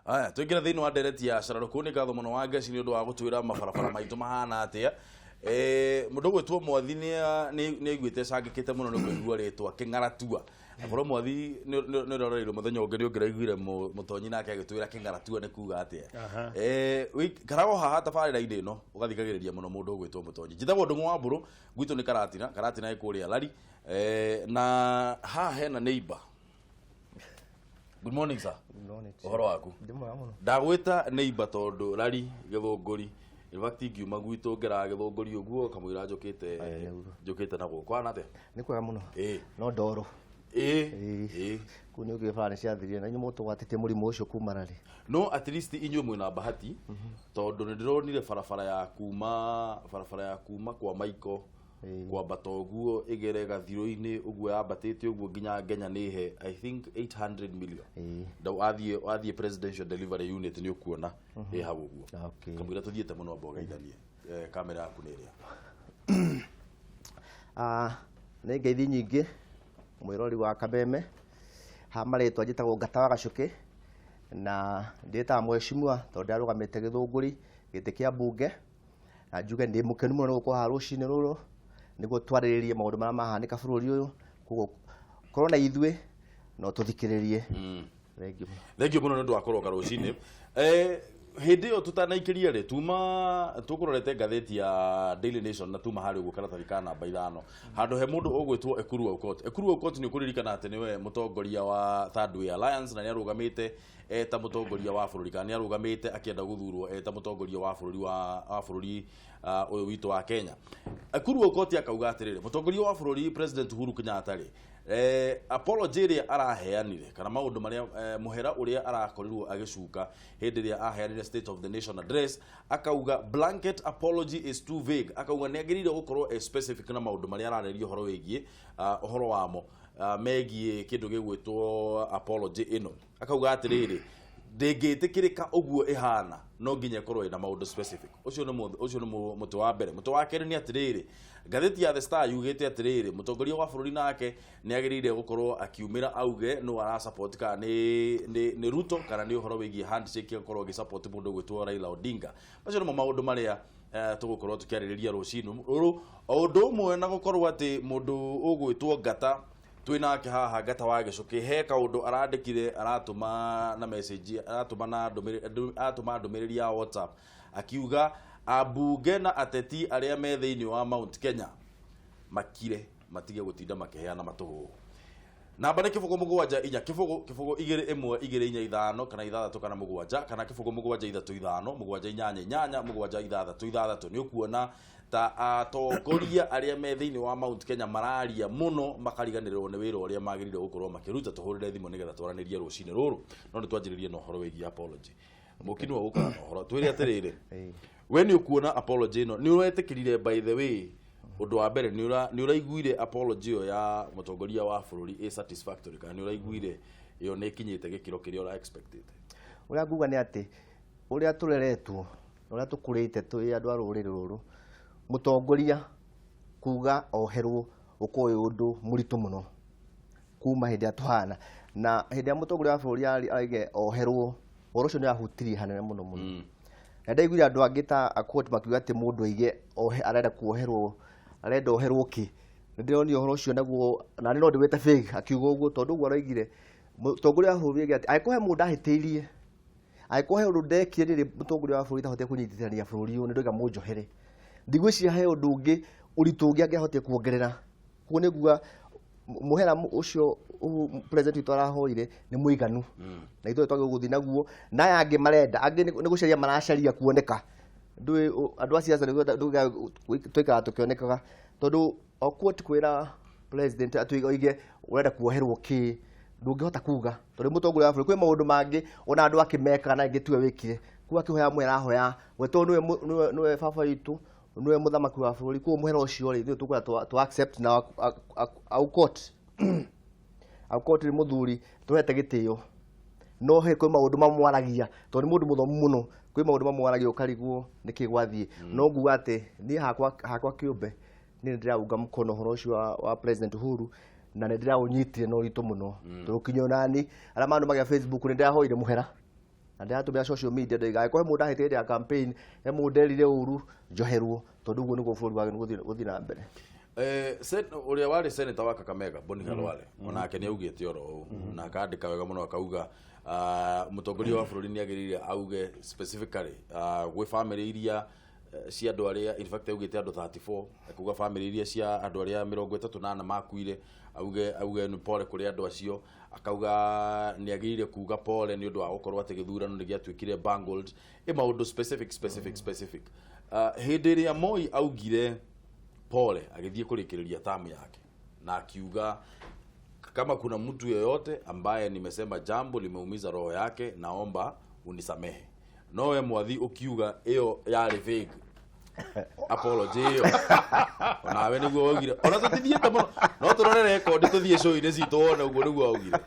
Aya twingira thiini wa Ndereti ya Cararũkũ nĩ ngatho mũno wa Ngeci nĩ ũndũ wa gũtwĩra mabarabara maitũ mahana atĩa. Mũndũ gwĩtwo Mwathi nĩ aiguĩte cangĩkĩte mũno nĩ kũigua rĩtwa Kĩng'aratua. Akorwo Mwathi nĩ roreirwo mũthenya ũngĩ nĩ ũngĩraiguire mũtonyi nake agĩtwĩra Kĩng'aratua nĩ kuuga atĩa. Karago haha tabarĩra-inĩ ĩno ũgathikagĩrĩria mũno mũndũ gwĩtwo mũtonyi. Njĩtagwo Ndung'u wa Mbũrũ, gwitũ nĩ Karatina ĩ kũrĩa Lari. Na haha hena neighbor. Good morning, sir. Good morning. Ũhoro waku? Ndagwĩta neighbor tondũ Lari Gĩthũngũri. In fact ngiuma gwitũ ngera Gĩthũngũri ũguo kamũira njũkĩte na gũkũ ana atĩa? Nĩ kwega mũno. No ndoro. Kũu nĩ ũgĩ bara ciathirie na inyuĩ mũtũgwatĩtie mũrimũ ũcio kuma Lari. No at least inyuĩ mwĩna bahati tondũ nĩ ndĩronire barabara ya kuma kwa Maiko kwambata ũguo ĩgere gathirũ-inĩ ũguo yambatĩte ũguo nginya Kenya nĩ he I think 800 million. Ndau athiĩ presidential delivery unit nĩ ũkuona ĩ hau ũguo. Kamũira tũthiĩte mũno amba ũgeithanie kamera yaku nĩ ĩrĩa. Nĩ ngeithi nyingĩ mwĩrori wa Kameme ha marĩtwa njĩtagwo Ngata wa Gacũkĩ na ndĩtaga mheshimiwa tondũ ndarũgamĩte Gĩthũngũri gĩtĩ kĩa mbunge na njuge ndĩ mũkenu mũno gũkũ haha rũcinĩ rũrũ nĩguo twarĩrĩrie maũndũ marĩa mahanĩka bũrũri ũyũ koguo korwo na ithuĩ no tũthikĩrĩrie. Thengiũ mũno nĩ ũndũ wa kũroka rũcinĩ. Hĩndĩ ĩyo tũtanaikĩria rĩ tũkũrorete ngathĩti ya Daily Nation na tuma harĩ ũguo karatathi ka namba 5 handũ he mũndũ ũgwĩtwo Ekuru Aukot. Ekuru Aukot nĩ ũkũririkana atĩ nĩwe mũtongoria wa Third Way Alliance na nĩ arũgamĩte ta mũtongoria wa bũrũri kana nĩ arũgamĩte akĩenda gũthurwo ta mũtongoria wa bũrũri ũyũ witũ wa Kenya. Ekuru Aukot akauga atĩrĩrĩ mũtongoria wa bũrũri President Uhuru Kenyatta rĩ apology ĩrĩa araheanire kana maũndũ marĩa mũhera ũrĩa arakorirwo agĩcuka hĩndĩ ĩrĩa aheanire State of the Nation address akauga blanket apology is too vague. Akauga nĩ agĩrĩire gũkorwo specific na maũndũ marĩa ararĩrio ũhoro wĩgiĩ ũhoro wamo megiĩ kĩndũ gĩgwĩtwo apology ĩno. Akauga atĩrĩrĩ ndĩngĩtĩkĩrĩka ũguo ĩhana no nginya ĩkorwo ĩna maũndũ specific. Ũcio nĩ mũtĩ wa mbere. Mũtĩ wa kerĩ nĩ atĩrĩrĩ ngathĩti ya The Star yugĩte atĩrĩrĩ mũtongoria wa bũrũri nake nĩ agĩrĩire gũkorwo akiumĩra auge no ara support kana nĩ Ruto kana nĩ ũhoro wĩgiĩ handshake gũkorwo agĩsupport mũndũ gwĩtwo Raila Odinga. Macio nĩmo maũndũ marĩa tũgũkorwo tũkĩarĩrĩria rũcinĩ rũrũ. O ũndũ ũmwe na gũkorwo atĩ mũndũ ũgwĩtwo Ngata twĩnake haha Ngata wa Gĩcũkĩ he kaũndũ arandĩkire aratũma na message aratũma ndũmĩrĩri ya WhatsApp akiuga ambunge na ateti arĩa me thĩinĩ wa Mount Kenya makire matige gũtinda makĩheana matũhũ. Namba nĩ kĩbũgũ mũgwanja inya kĩbũgũ 2-1-2-4-5 kana 6 kana mũgwanja kana kĩbũgũ mũgwanja 3-5 mũgwanja 8-8 mũgwanja 6-6 nĩ ũkuona ta atongoria arĩa me thĩinĩ wa Mount Kenya mararia mũno makariganĩrwo nĩ wĩra ũrĩa magĩrĩire gũkorwo makĩruta. Tũhũrĩre thimũ nĩgetha twaranĩrie rũcinĩ rũrũ no nĩ twanjĩrĩrie na ũhoro wĩgiĩ apology. Mũkinwa gũkana na ũhoro twĩre atĩrĩrĩ we nĩ ũkuona apology ĩno nĩ ũretĩkĩrire by the way ũndũ wa mbere nĩ ũraiguire apology ĩyo ya mũtongoria wa bũrũri satisfactory kana nĩ ũraiguire ĩyo nĩ ĩkinyĩte gĩkĩro kĩrĩa ũra expected? Ũrĩa nguga nĩ atĩ ũrĩa tũreretwo ũrĩa tũkũrĩte twĩ andũ a rũrĩrĩ rũrũ mũtongoria kuga oherwo ũkoĩ ũndũ mũritũ mũno kuma hĩndĩ atũhana na hĩndĩ ya mũtongoria wa bũrũri arige oherwo ũhoro ũcio nĩ ahutirie hanene mũno mũno. Na ndaiguire andũ angĩ ta akoti makiuga atĩ mũndũ aige arenda kuoherwo arenda oherwo kĩ. Nĩ ndĩronire ũhoro ũcio naguo na no ndĩwĩte fake akiuga ũguo tondũ ũguo araigire mũtongoria wa bũrũri aigire atĩ angĩkorwo he mũndũ ahĩtĩirie angĩkorwo he ũndũ ndekire rĩrĩ mũtongoria wa bũrũri tahotire kũnyitithania bũrũri ũyũ nĩ ndoiga mũnjohere. Ndigwĩciria he ũndũ ũngĩ ũritũ ũngĩ angĩahotire kuongerera. Koguo nĩ nguga mũhera ũcio president witũ arahoire nĩ mũiganu na ithuĩ twagĩrĩirwo gũthiĩ naguo na aya angĩ marenda angĩ nĩ gũcaria maracaria kuoneka. Andũ a siasa nĩguo tũikara tũkĩonekaga tondũ okwoti kwĩra president atũige ũrenda kuoherwo kĩ ndũngĩhota kuga tondũ mũtongoria wa bũrũri kwĩ maũndũ mangĩ ona andũ akĩmeka na ingĩ tiwe wĩkire kuga akĩhoya mwe arahoya we tondũ nĩwe baba witũ nĩwe mũthamaki wa bũrũri koguo mũhera ũcio rĩ ithuĩ tũkwenda tũ accept na Aukot nĩ mũthuri tũhete gĩtĩo no he kwĩ maũndũ mamwaragia tondũ nĩ mũndũ mũthomu mũno kwĩ maũndũ mamwaragia ũkarigwo nĩkĩ gwathiĩ. No nguga atĩ niĩ hakwa kĩũmbe nĩ ndĩraunga mũkono ũhoro ũcio wa President Uhuru na nĩ ndĩraũnyitire na ũritũ mũno tũrũkinyio nani arĩa mandu magia Facebook nĩ ndĩrahoire mũhera na ndĩratũmĩra social media ndĩgakorwo he mũndũ ahĩtĩte ya campaign he mũndũ nderire ũru njoherwo tondũ ũguo nĩguo bũrũri wagĩrĩirwo gũthiĩ na mbere. Ũrĩa warĩ senator wa Kakamega Boni Khalwale onake nĩ augĩte oro ũũ na akandĩka wega mũno akauga mũtongoria wa bũrũri nĩ agĩrĩire auge specifically gwĩ family iria cia andũ arĩa in fact augĩte andũ 34 akuga family iria cia andũ arĩa 38 makuire auge nĩ pole kũrĩ andũ acio akauga nĩ agĩrĩire kuga pole nĩ ũndũ wa gũkorwo atĩ gĩthurano nĩ gĩatuĩkire bungled maũndũ specific hĩndĩ ĩrĩa Moi augire pole agĩthiĩ kũrĩkĩrĩria tamu yake na akiuga kama kuna mtu yeyote ambaye nimesema jambo limeumiza roho yake naomba unisamehe. Nowe mwathi ukiuga iyo yari vague apology iyo nawe niguo augire ona tutithiete muno no turore record tuthie show-inĩ citũ wona uguo niguo augire.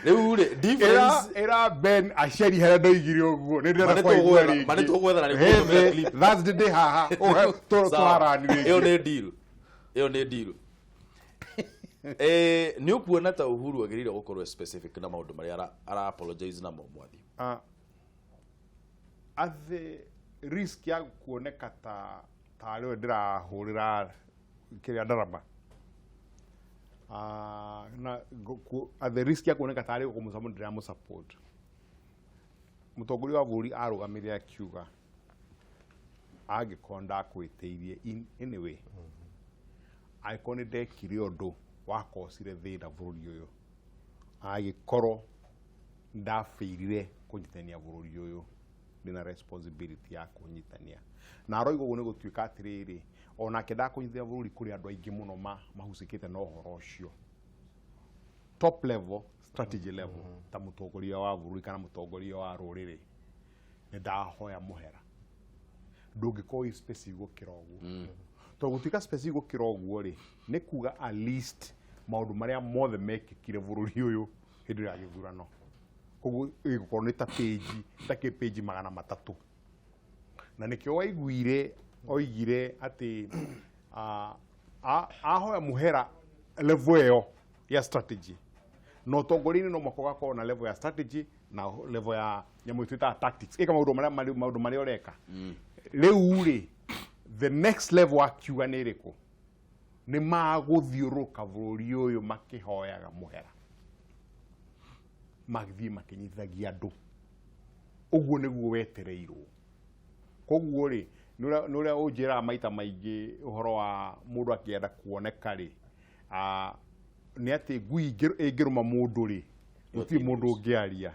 Rĩu rĩ difference era Ben Asheri hera ndoigire uguo nĩ ndĩrenda kwaigua rĩngĩ mane tũgwethana nĩ gũtũmĩra clip that's the day haha tũharani rĩngĩ iyo nĩ deal nĩ ukuona ta Uhuru agĩrĩire gũkorwo specific na maũndũ marĩa ara apologize namo mwathi athe risk ya kuoneka ta rĩu ndĩrahũrĩra kĩrĩa ndarama na athe risk ya kuoneka ta rĩu kũmũcamu ndĩramũsupport. Mũtongoria wa bũrũri arũgamire akiuga angĩkorwo ndakwĩtĩirie in any way angĩkorwo nĩ ndekire ũndũ wakosire thĩna bũrũri ũyũ angĩkorwo ndabĩirire kũnyitania bũrũri ũyũ ndĩna responsibility ya kũnyitania na aroiga ũguo nĩ gũtuĩka atĩrĩrĩ onake ndakũnyitithia bũrũri kũrĩ andũ aingĩ mũno mahucĩkĩte na ũhoro ũcio top level strategy level ta mũtongoria wa bũrũri kana mũtongoria wa rũrĩrĩ nĩ ndahoya mũhera ndũngĩkorwo specific gũkĩra ũguo tondũ gũtuĩka specific gũkĩra ũguo rĩ nĩ kuga at least maũndũ marĩa mothe mekĩkire bũrũri ũyũ hĩndĩ ya gĩthurano koguo ĩgũkorwo nĩ ta page 300 na nĩkĩo waiguire oigire atĩ ahoya mũhera level ĩyo ya strategy no ũtongoria-inĩ no mũhaka ũgakorwo na level ya strategy na level ya nyamũ twĩtaga tactics ĩka maũndũ marĩa ũreka rĩu rĩ the next level akiuga nĩ ĩrĩkũ nĩ magũthiũrũka bũrũri ũyũ makĩhoyaga mũhera magĩthiĩ makĩnyitithagia andũ ũguo nĩguo wetereirwo. Koguo rĩ nĩ ũrĩa ũnjĩraga maita maingĩ ũhoro wa mũndũ akĩenda kuoneka rĩ nĩ atĩ ngui ĩngĩrũma mũndũ rĩ gũtirĩ mũndũ ũngĩaria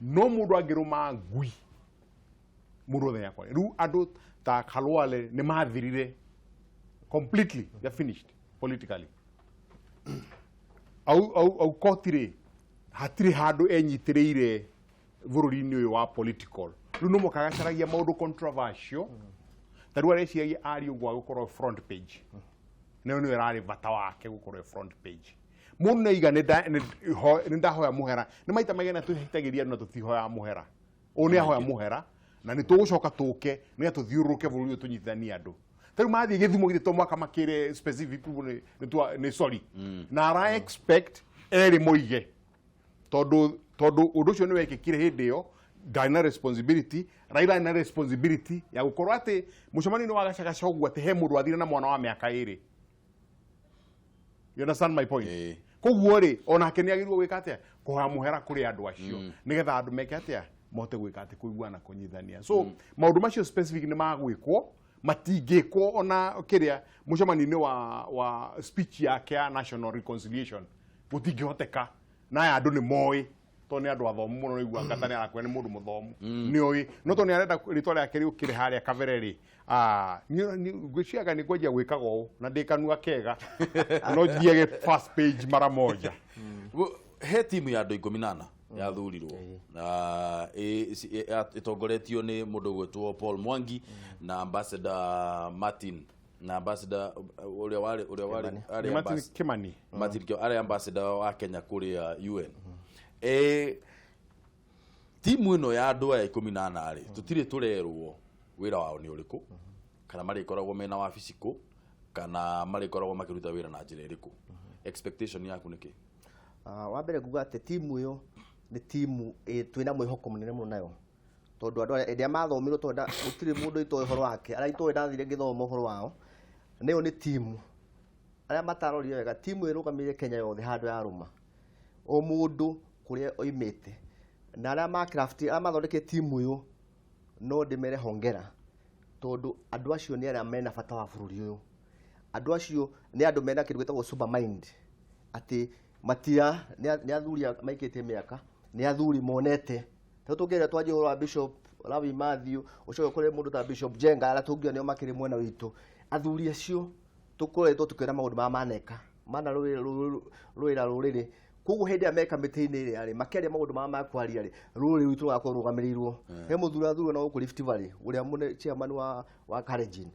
no mũndũ angĩrũma ngui mũndũ othe nĩakore. Rĩu andũ ta Khalwale nĩ mathirire completely, they're finished politically. Au kotire hatire handũ enyitĩrĩire bũrũri-inĩ ũyũ wa political. Rĩu no mũkagacaragia maũndũ controversial ta rĩu areciagia ari ũguo gũkorwo front page nĩyo nĩyo ĩrarĩ bata wake gũkorwo front page. Mũndũ nĩiga nĩ ndahoya mũhera nĩ maita maigana twĩhĩtagĩria na tũtihoya mũhera ũũ nĩ ahoya mũhera na nĩ tũgũcoka tũke nĩ tũthiũrũrũke bũrũri ũyũ tũnyitithanie andũ. Tarĩu mathiĩ gĩthimo githĩ mwaka makĩre specific nĩ sorry na ara expect erĩ moige tondũ ũndũ ũcio nĩ wekĩkire hĩndĩ ĩyo ndarĩ na responsibility Raila na responsibility ya gũkorwo atĩ mũcemanio-inĩ wa gacagaca ũguo atĩ he mũndũ wathire na mwana wa mĩaka 2. You understand my point? Koguo rĩ onake nĩ agĩrĩirwo gwĩka atĩa kũhoya mũhera kũrĩ andũ acio nĩgetha andũ meke atĩa mote gwĩka atĩ kũiguana kũnyithania. So maũndũ macio specific nĩ magwĩkwo matingĩkwo ona kĩrĩa mũcemanio-inĩ wa speech yake ya national reconciliation gũtingĩhoteka na aya andũ nĩ moĩ to nĩ andũ athomu mũno nĩguo angata nĩ arakwenda nĩ mũndũ mũthomu nĩ oĩ no to nĩ arenda rĩtwa rĩake rĩũkĩre harĩa kabere rĩ ngwĩciaga nĩ ngwenjia gwĩkaga ũũ na ndĩkanua kega no thiage first page mara moja. He timu ya andũ 18 yathurirwo ĩtongoretio nĩ mũndũ gwĩtwo Paul Mwangi na ambassador Martin na ambassador ũrĩa Martin Kimani arĩ ambassador wa Kenya kũrĩa UN. Timu ĩno ya andũ aya 18 rĩ tũtirĩ tũrerwo wĩra wao nĩ ũrĩkũ kana marĩkoragwo mena wabici kũ kana marĩkoragwo makĩruta wĩra na njĩra ĩrĩkũ. Expectation yaku nĩ kĩ? Wa mbere kuga atĩ timu ĩyo nĩ timu twĩna mwĩhoko mũnene mũno nayo tondũ andũ arĩa mathomirwo tondũ gũtirĩ mũndũ itoĩ ũhoro wake arĩa itoĩ ndathire gĩthomo ũhoro wao nĩyo nĩ timu arĩa matarorire wega timu ĩrũgamĩrĩire Kenya yothe handũ ya rũma o mũndũ kũrĩa oimĩte na arĩa arĩa mathondekete timu ĩyo no ndĩmere hongera tondũ andũ acio nĩ arĩa mena bata wa bũrũri ũyũ andũ acio nĩ andũ mena kĩndũ gĩtagwo super mind atĩ matia nĩ athuri maikĩtie mĩaka nĩ athuri monete tondũ tũngĩrĩa twanjie ũhoro wa Bishop Lawi Matthew ũcoke kũrĩ mũndũ ta Bishop Jenga arĩa tũngĩona nĩo makĩrĩ mwena witũ athuri acio tũkoretwo tũkĩona maũndũ ma maneka mana rũĩra rũrĩrĩ koguo hĩndĩ ĩrĩa meka mĩtĩ-inĩ ĩrĩa rĩ makĩaria maũndũ ma makwaria rĩ rũrĩrĩ rwitũ rũgakorwo rũgamĩrĩirwo he mũthuri athurwo na gũkũ Rift Valley ũrĩa mũnene chairman wa Kalenjin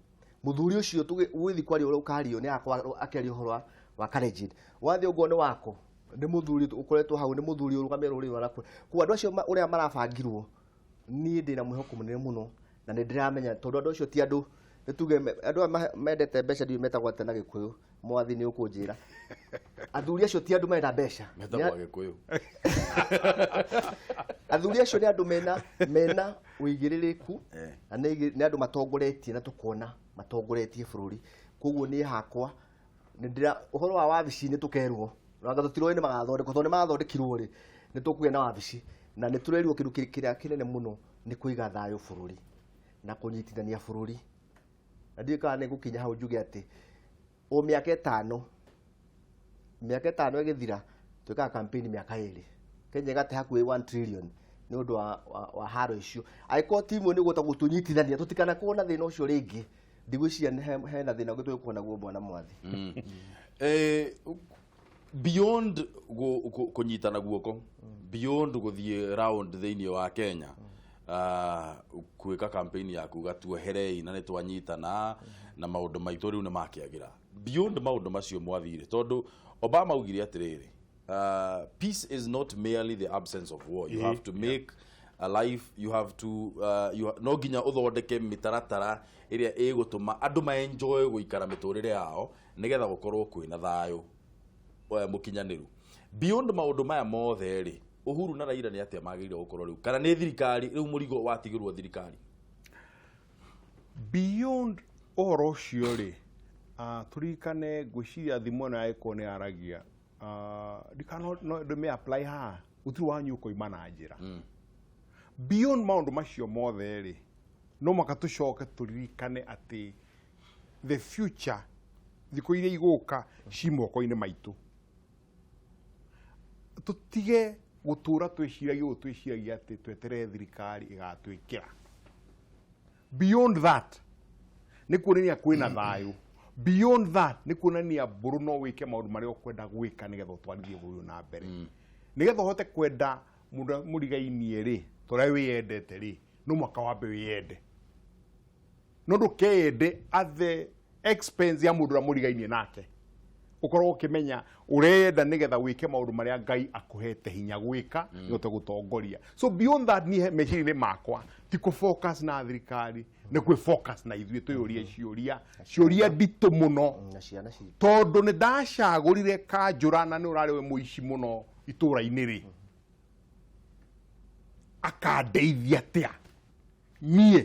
mũthuri ũcio tũgĩthi kwaria ũrĩa ũkario nĩ akĩaria ũhoro wa Kalenjin wathiĩ ũguo nĩ wako nĩ mũthuri ũkoretwo hau nĩ mũthuri ũrũgamĩrĩire rũrĩrĩ rwa nakũrĩa koguo andũ acio ũrĩa marabangirwo niĩ ndĩna mwĩhoko mũnene mũno na nĩ ndĩramenya tondũ andũ acio ti andũ nĩtuge andũ mendete mbeca ndiũ metagwo atĩ na Gĩkũyũ mwathi nĩ ũkũnjĩra athuri acio ti andũ menda mbeca metagwo Gĩkũyũ athuri acio nĩ andũ mena ũigĩrĩrĩku na nĩ andũ matongoretie na tũkona matongoretie bũrũri koguo niĩ hakwa nĩ ũhoro wa wabici nĩ tũkerwo na tũtirũĩ nĩ magathondekwo tondũ nĩ magathondekirwo rĩ nĩ tũkũgĩa na wabici na nĩ tũrerirwo kĩndũ kĩrĩa kĩnene mũno nĩ kũiga thayũ bũrũri na kũnyitithania bũrũri na ndiũĩ kana nĩ gũkinya hau njuge atĩ o mĩaka ĩtano ĩgĩthira twĩkaga campaign mĩaka 2 Kenya ĩgate hakuhĩ 1 trillion nĩ ũndũ wa haro icio angĩkorwo timu nĩ gũta gũtũnyitithania tũtikanakorwo na thĩna ũcio rĩngĩ ndigwĩciria hena thĩna ũngĩ tũgĩkuona naguo mwana mwathi beyond kunyitana guoko beyond gũthiĩ round thĩinĩ wa Kenya kwĩka campaign yaku gatuoherei na nĩ twanyitana na maũndũ maitũ rĩu nĩ makĩagĩra beyond maũndũ macio mwathire tondũ Obama augire atĩrĩrĩ peace is not merely the absence of war you have to make a life you have to no nginya ũthondeke mĩtaratara ĩrĩa ĩgũtũma andũ maenjoy gũikara mĩtũrĩre yao nĩgetha gũkorwo kwĩna thayũ mũkinyanĩru beyond maũndũ maya mothe rĩ Uhuru na Raila nĩ atĩa magĩrĩirwo gũkorwo rĩu kana nĩ thirikari rĩu mũrigo watigirwo thirikari beyond ũhoro ũcio rĩ turikane ngwĩciria thimo na ĩko nĩ aragia ndũme apply haha gũtirĩ wanyu ũkoima na njĩra beyond maũndũ macio mothe rĩ no maka tũcoke tũririkane atĩ the future thikũ iria igũka ci moko-inĩ maitũ tũtige gũtũra twĩciragia atĩ tweterere thirikari ĩgatwĩkĩra beyond that nĩ kuonania kwĩna thayũ beyond that nĩ kuonania mbũrũ no wĩke maũndũ marĩa ũkwenda gwĩka nĩgetha ũtwarithie bũrũri na mbere nĩgetha ũhote kwenda mũrigainie rĩ tũrĩa wĩyendete rĩ no mwaka wambe wĩyende no ndũkeyende at the expense ya mũndũ ũrĩa mũrigainie nake ukorwo ukimenya urenda nigetha wike maundu maria Ngai akuhete hinya gwika nĩũte gũtongoria so beyond that ni meciria-inĩ makwa ti ku focus na thirikari ni ku focus na ithuĩ twĩyũria ciũria nditũ mũno tondũ nĩ ndacagũrire Kanjũra na nĩ ũrarĩ we mũici mũno itũra-inĩ rĩ akandeithia atĩa niĩ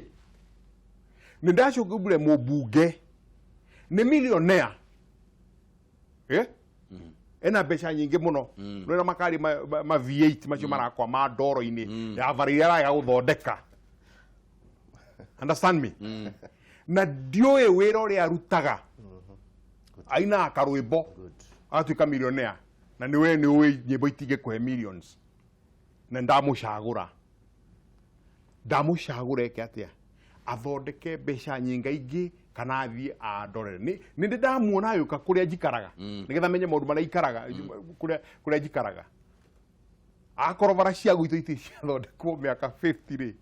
nĩ ndacũngũrire mũmbunge nĩ millionaire ena mbeca nyingĩ mũno rwera makari ma V8 macio marakwa ma ndoro-inĩ ya varĩria araga gũthondeka understand me na ndiũĩ wĩra ũrĩa arutaga aina akarwĩmbo atuĩka millionaire na nĩwe nĩũĩ nyĩmbo itingĩkũhe millions na ndamũcagũra eke atĩa athondeke mbeca nyingaingĩ kana athiĩ andorere nĩ ndamuona yuka kũrĩa njikaraga nĩgetha menye maũndũ marĩa ikaraga kũrĩa njikaraga akorobara cia gwitũ iti ciathondekwo mĩaka 50 rĩ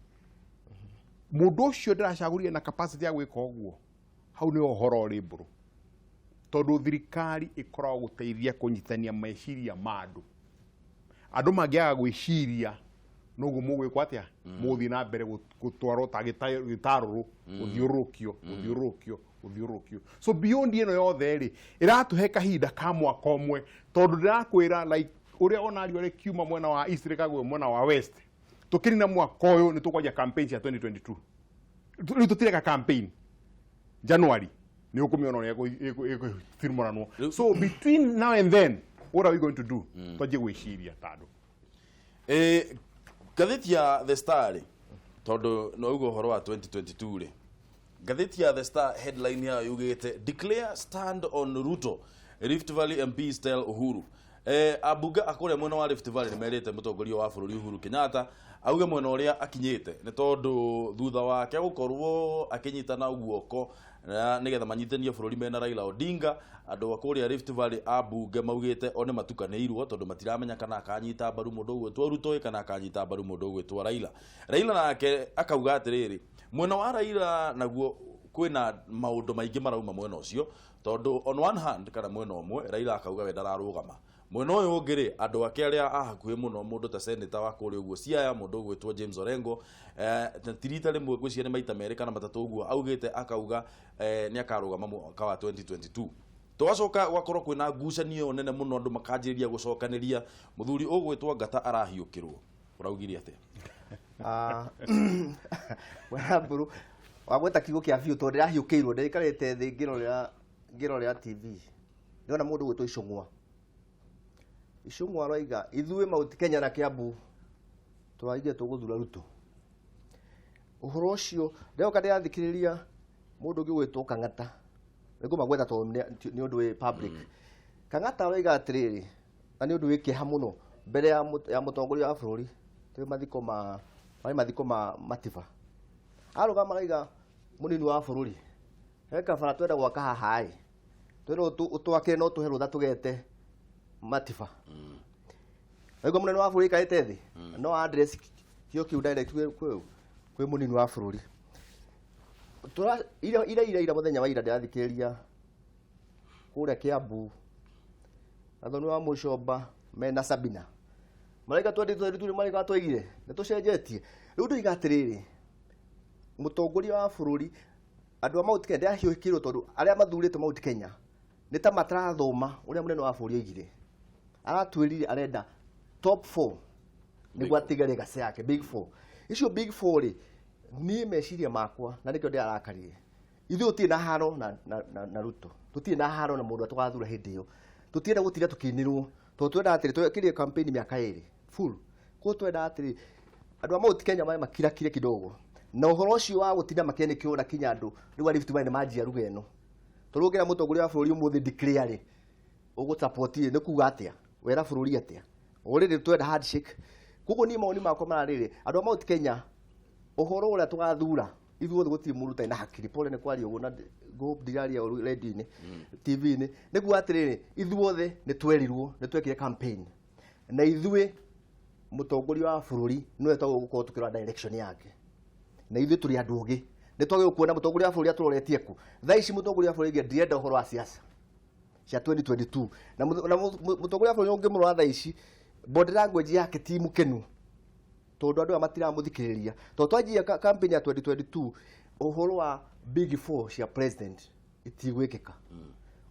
mũndũ ũcio ndĩracagũrire na capacity ya gwĩka ũguo hau nĩ ũhoro ũrĩ mbũrũ tondũ thirikari ĩkoragwo gũteithia kũnyitania meciria ma andũ mangĩaga gwĩciria noguo mũgwĩkwo atĩa mũthiĩ na mbere gũtwarwo ta gĩtarũrũ gũthiũrũrũkio so beyond ĩno yothe rĩ ĩratũhe kahinda ka mwaka ũmwe tondũ ndĩrakwĩra like uria ona ari ore kiuma mwena wa east rekagwe mwena wa west tukirina mwaka uyu ni tukwaja campaign ya 2022 riu tutireka campaign January ni ukumiona uria ĩgũthirũranwo. So between now and then what are we going to do? Twaje gwĩciria tandũ ngathĩti ya The Star tondu no ugo horo wa 2022 ri ngathĩti ya The Star headline ya yugite declare stand on Ruto Rift Valley MPs tell Uhuru. Abunge akore mwena wa Rift Valley nimerite mutongoria wa bũrũri Uhuru Kenyatta auge mwena uria akinyite ni tondu thutha wake gukorwo akinyitana guoko nigetha manyitithanie bũrũri mena Raila Odinga, andu akuria Rift Valley abunge maugite one matukanĩirwo tondu matiramenya kana akanyita mbaru mundu gwitwo Ruto kana akanyita mbaru mundu gwitwo Raila. Raila nake akauga atiriri mwena wa Raila naguo kwina maundu maingi marauma mwena ucio tondu on one hand kana mwena umwe Raila akauga we ndararugama mwena uyu ungiri andu ake aria ahakuhi muno mundu ta senator wa kuri uguo Siaya mundu gwitwo James Orengo tirita rimwe gwiciane maita meri kana matatu uguo augite akauga ni akarugama mwaka wa 2022 twacoka gwakorwo kwina ngucanio nene muno andu makanjiriria gucokaniria muthuri ugwitwo Ngata arahiukirwo uraugiria atia? Wena Mburu wagweta kiugo kia biu tondu ndirahiukirwo ndikarite thi ngirorera TV ndona mundu gwitwo Icung'wa roiga ithuĩ Mount Kenya na Kiambu tũraigire tũgũthura Ruto. Ũhoro ũcio ndeoka ndĩrathikĩrĩria mũndũ ũngĩ gwĩtwo Kang'ata nĩngũmagwetha tondũ nĩ ũndũ wĩ public. Kang'ata roiga atĩrĩrĩ na nĩ ũndũ wĩ kĩeha mũno mbere ya mũtongoria wa bũrũri tũrĩ mathiko ma Matiba arũgama roiga mũnini wa bũrũri he kabara twenda gwaka haha twenda ũtwakĩre no tũhe rũtha tũgete Matiba. Ego munene wa bũrũri kaite thi no address kio kiu direct kwĩ munini wa bũrũri. Ira muthenya wa ira ndirathikĩrĩria kũrĩa Kiambu athoni wa Mũcomba mena Sabina maraiga 2022 maraiga twaigire nĩ tũcenjetie rĩu ndoiga atĩrĩrĩ mũtongoria wa bũrũri andũ a Mount Kenya ndahiũkirwo tondũ arĩa mathurĩte Mount Kenya nĩ ta matarathoma ũrĩa munene wa bũrũri oigire aratwirire arenda top 4 nĩguo atigare gase yake big 4 icio big 4 ri ni meciria makwa na nikio ndirakarire ithuĩ tũtirĩ na haro na Ruto tũtirĩ na haro na mũndũ tũgathura hĩndĩ ĩyo tũtirenda gũtira tũkinirwo tondũ twenda atĩrĩ twekire campaign mĩaka ĩrĩ full ko twenda atĩrĩ andũ a Mount Kenya makirakire kidogo na ũhoro ũcio wa gũtinda makenekio na kinya andũ rĩu Rift Valley manjia ruga ĩno tondũ ũngĩra mũtongoria wa bũrũri ũmũthĩ declare ũgũ support nĩ kuga atĩa wera bũrũri atia already twenda handshake kuko ni maoni makwa mararĩrĩ andũ a Mount Kenya ũhoro ũrĩa tũgathura ithuothe gũtirĩ mũndũ ũtarĩ na hakiri pole nĩ kwaria ũguo na ndiraria radio-inĩ TV-inĩ nĩguo atĩrĩrĩ ithuothe nĩ twerirwo nĩ twekire campaign na ithuĩ mũtongoria wa bũrũri nĩwe tũgũkorwo tũkĩrora direction yake na ithuĩ tũrĩ andũ ũngĩ nĩ twagĩrĩirwo kuona mũtongoria wa bũrũri atũroretie ku thaa ici mũtongoria wa bũrũri ndirenda ũhoro wa siasa cia 2022 na mũtongoria wa bũrũri ũngĩmũrora thaa ici body language yake ti mũkenu tondu andu matiramuthikiriria to twanjia campaign ya 2022 uhoro wa big 4 cia president itigwikika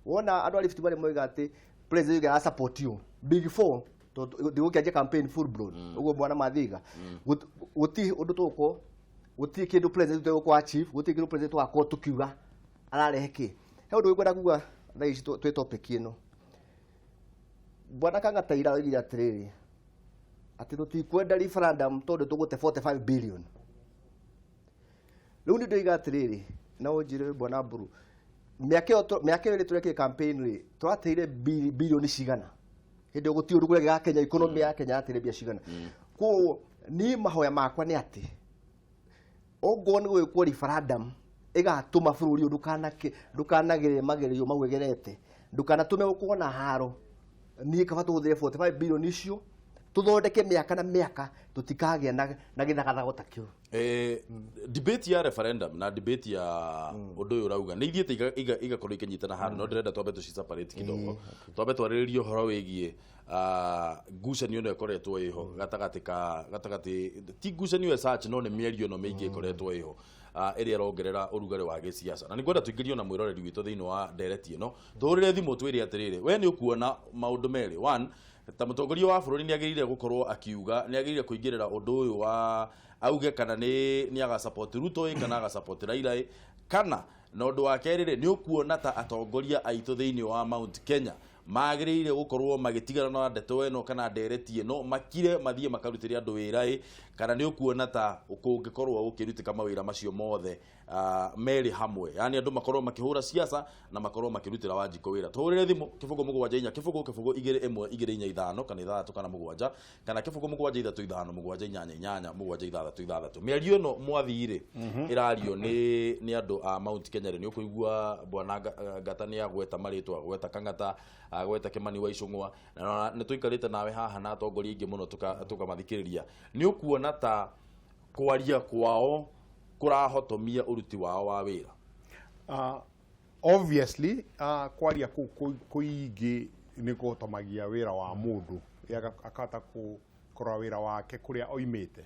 wona andu a Rift Valley moiga ati president ya support you big 4 to ndigukianjia campaign full blown uguo mwana mathiga guti undu tuko guti kindu president tuko achieve guti kindu president wako tukiuga ararehe ki he undu wigwenda kuga thaa ici twi topic ino bwana Kang'ata ira oigire atiriri ati tutikwenda referendum tondu tugute 45 billion riu ndoiga atiriri na unjire bwana Mburu miaka iri turekire campaign ri twateire billion cigana hindi guti undu kuria Kenya economy ya Kenya atire bia cigana ko ni mahoya makwa ni ati ongo ni gwikwo referendum igatuma bũrũri ndukanagire magerio magwegerete ndukanatume gukorwo na haro ni kaba tuthire 45 billion icio tuthondeke miaka na miaka tutikagia na githagathago takio debate ya referendum na debate ya undu uyu rauga ni ithiete igakorwo ikinyitana hano no ndirenda twambe tu separate kidogo twambe twariririo horo wigie ngucanio no ikoretwo iho gatagati ti ngucanio search no ni mierio no meigi ikoretwo iho ĩrĩa ĩrongerera ũrugarĩ wa gĩsiasa na nĩngwenda tũingĩrio na mwĩroreri witũ thĩinĩ wa Ndereti ĩno tũrĩre thimũ twĩre atĩrĩrĩ we nĩ ũkuona maũndũ merĩ one ta mũtongoria wa bũrũri nĩ agĩrĩire gũkorwo akiuga nĩ agĩrĩire kũingĩrĩra ũndũ ũyũ wa auge kana nĩ aga support Ruto kana aga support Raila kana na ũndũ wa kerĩ nĩ ũkuona ta atongoria aitũ thĩinĩ wa Mount Kenya magĩrĩire gũkorwo magĩtigana na ndeto ĩno kana Ndereti ĩno makire mathiĩ makarutĩre andũ wĩra kana nĩ ũkuona ta kũngĩkorwo gũkĩrutĩka mawĩra macio mothe merĩ hamwe yani andũ makorwo makĩhũra siasa na makorwo makĩrutĩra Wanjikũ wĩra tũhũrĩre thimũ kĩbũgũ mũgwanja inya kĩbũgũ 2-1-2-4-5 kana 6 kana 7 kana kĩbũgũ mũgwanja 3-5 mũgwanja 8-8 mũgwanja 6-6 mĩario ĩno mwathirĩ ĩrario nĩ andũ a Mount Kenya nĩ ũkũigua bwana Ngata nĩ agweta marĩtwa agweta Kang'ata agweta Kimani wa Icũng'wa na nĩ tũikarĩte nawe haha na atongoria ingĩ mũno tukamathikĩrĩria nĩ ũkuona ta kwaria kwao kũrahotomia uruti wao wa wĩra obviously kwaria kũingĩ nĩ kũhotomagia wĩra wa mũndũ akahota kũrora wĩra wake kũrĩa oimĩte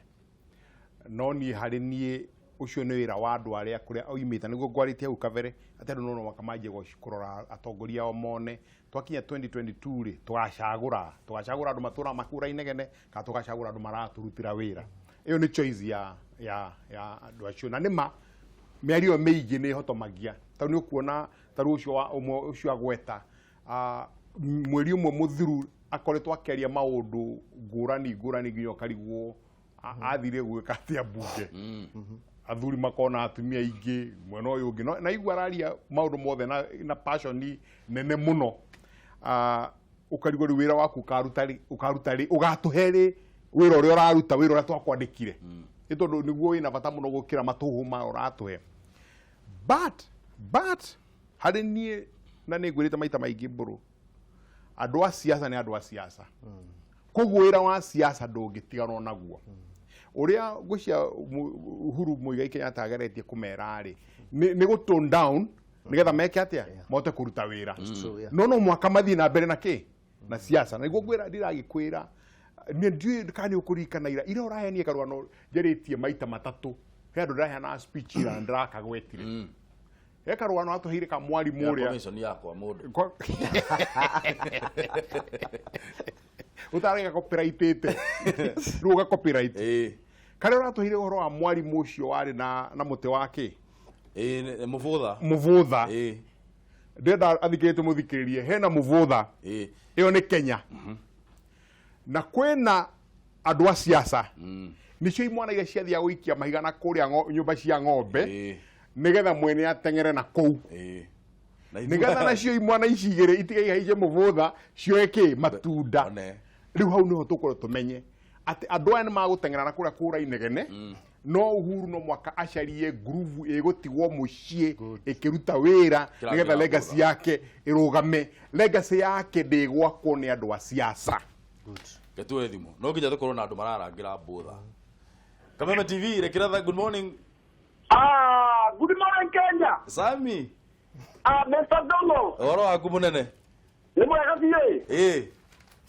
no niĩ harĩ niĩ ucio nĩ wĩra wa andũ arĩa kũrĩa oimĩte nĩguo ngwarĩtie hau kabere atĩ andũ no makamanjie kũrora atongoria o mone twakinya 2022 rĩ tũgacagũra andũ matũra makura inegene kana tũgacagũra andũ maraturutĩra wĩra ĩyo nĩ choice ya andũ acio na nĩma mĩario mĩingĩ nĩ hotomagia tondũ nĩ ũkuona tarũ ũcio agweta mweri ũmwe mũthiru akoretwo akĩaria maũndũ ngũrani nginya ũkarigwo athire gwĩka atĩa mbunge athuri makona atumia aingĩ mwena ũyũ ũngĩ na igua araria maũndũ mothe na passion nene mũno ũkarigwo rĩ wĩra waku ũkaruta rĩ ũgatũhe rĩ wĩra ũrĩa ũraruta wĩra ũrĩa twakwandĩkire nĩ tondũ nĩguo wĩna bata mũno gũkĩra matũhũ ma ũratũhe but harĩ niĩ na nĩ ngwĩrĩte maita maingĩ mbũrũ andũ a siasa nĩ andũ a siasa koguo wĩra wa siasa ndũngĩtiganwo naguo ũrĩa gũcia Uhuru Muigai Kenyatta ageretie kũmera rĩ nĩ gũ tone down nigetha meke atĩa mote kũruta wĩra no mwaka mathiĩ na mbere na kĩ na siasa nĩguo ngwĩra ndiragĩkwĩra nĩ ndiũĩ kana ũkũririkana ira ũrahenia karũgano njarĩtie maita matatũ he andũ ndĩraheana speech ira ndirakagwetire he karũgano atũheire ka mwarimũ ũrĩa information yakwa mũndũ utarega copyrightete ruga copyright kare ũratũheire ũhoro wa mwarimũ ũcio warĩ na mũtĩ wake mũbũtha ndenda athikĩrĩte mũthikĩrĩrie hena mũbũtha ĩyo nĩ Kenya na kwĩna andũ a siasa nĩcio imwana iria ciathiaga gũikia mahiga na kũrĩa nyũmba cia ng'ombe nĩgetha mwene ateng'ere na kũu nĩgetha nacio imwana ici igĩrĩ itigaihaije mũbũtha cioe kĩ matunda rĩu hau nĩho tũkorwo tũmenye atĩ andũ aya nĩ magũteng'era na kũrĩa kũra inegene no Uhuru no mwaka acarie groove ĩgũtigwo mũciĩ ĩkĩruta wĩra nĩgetha legacy yake ĩrũgame legacy yake ndĩgwakwo nĩ andũ a siasa Getuwe thimo no nginya tũkorwo na andũ mararangĩra mbũtha Kameme TV Rikiratha good morning good morning Kenya Sami Mr. Ndung'u ũhoro waku mũnene nĩ mwega biũ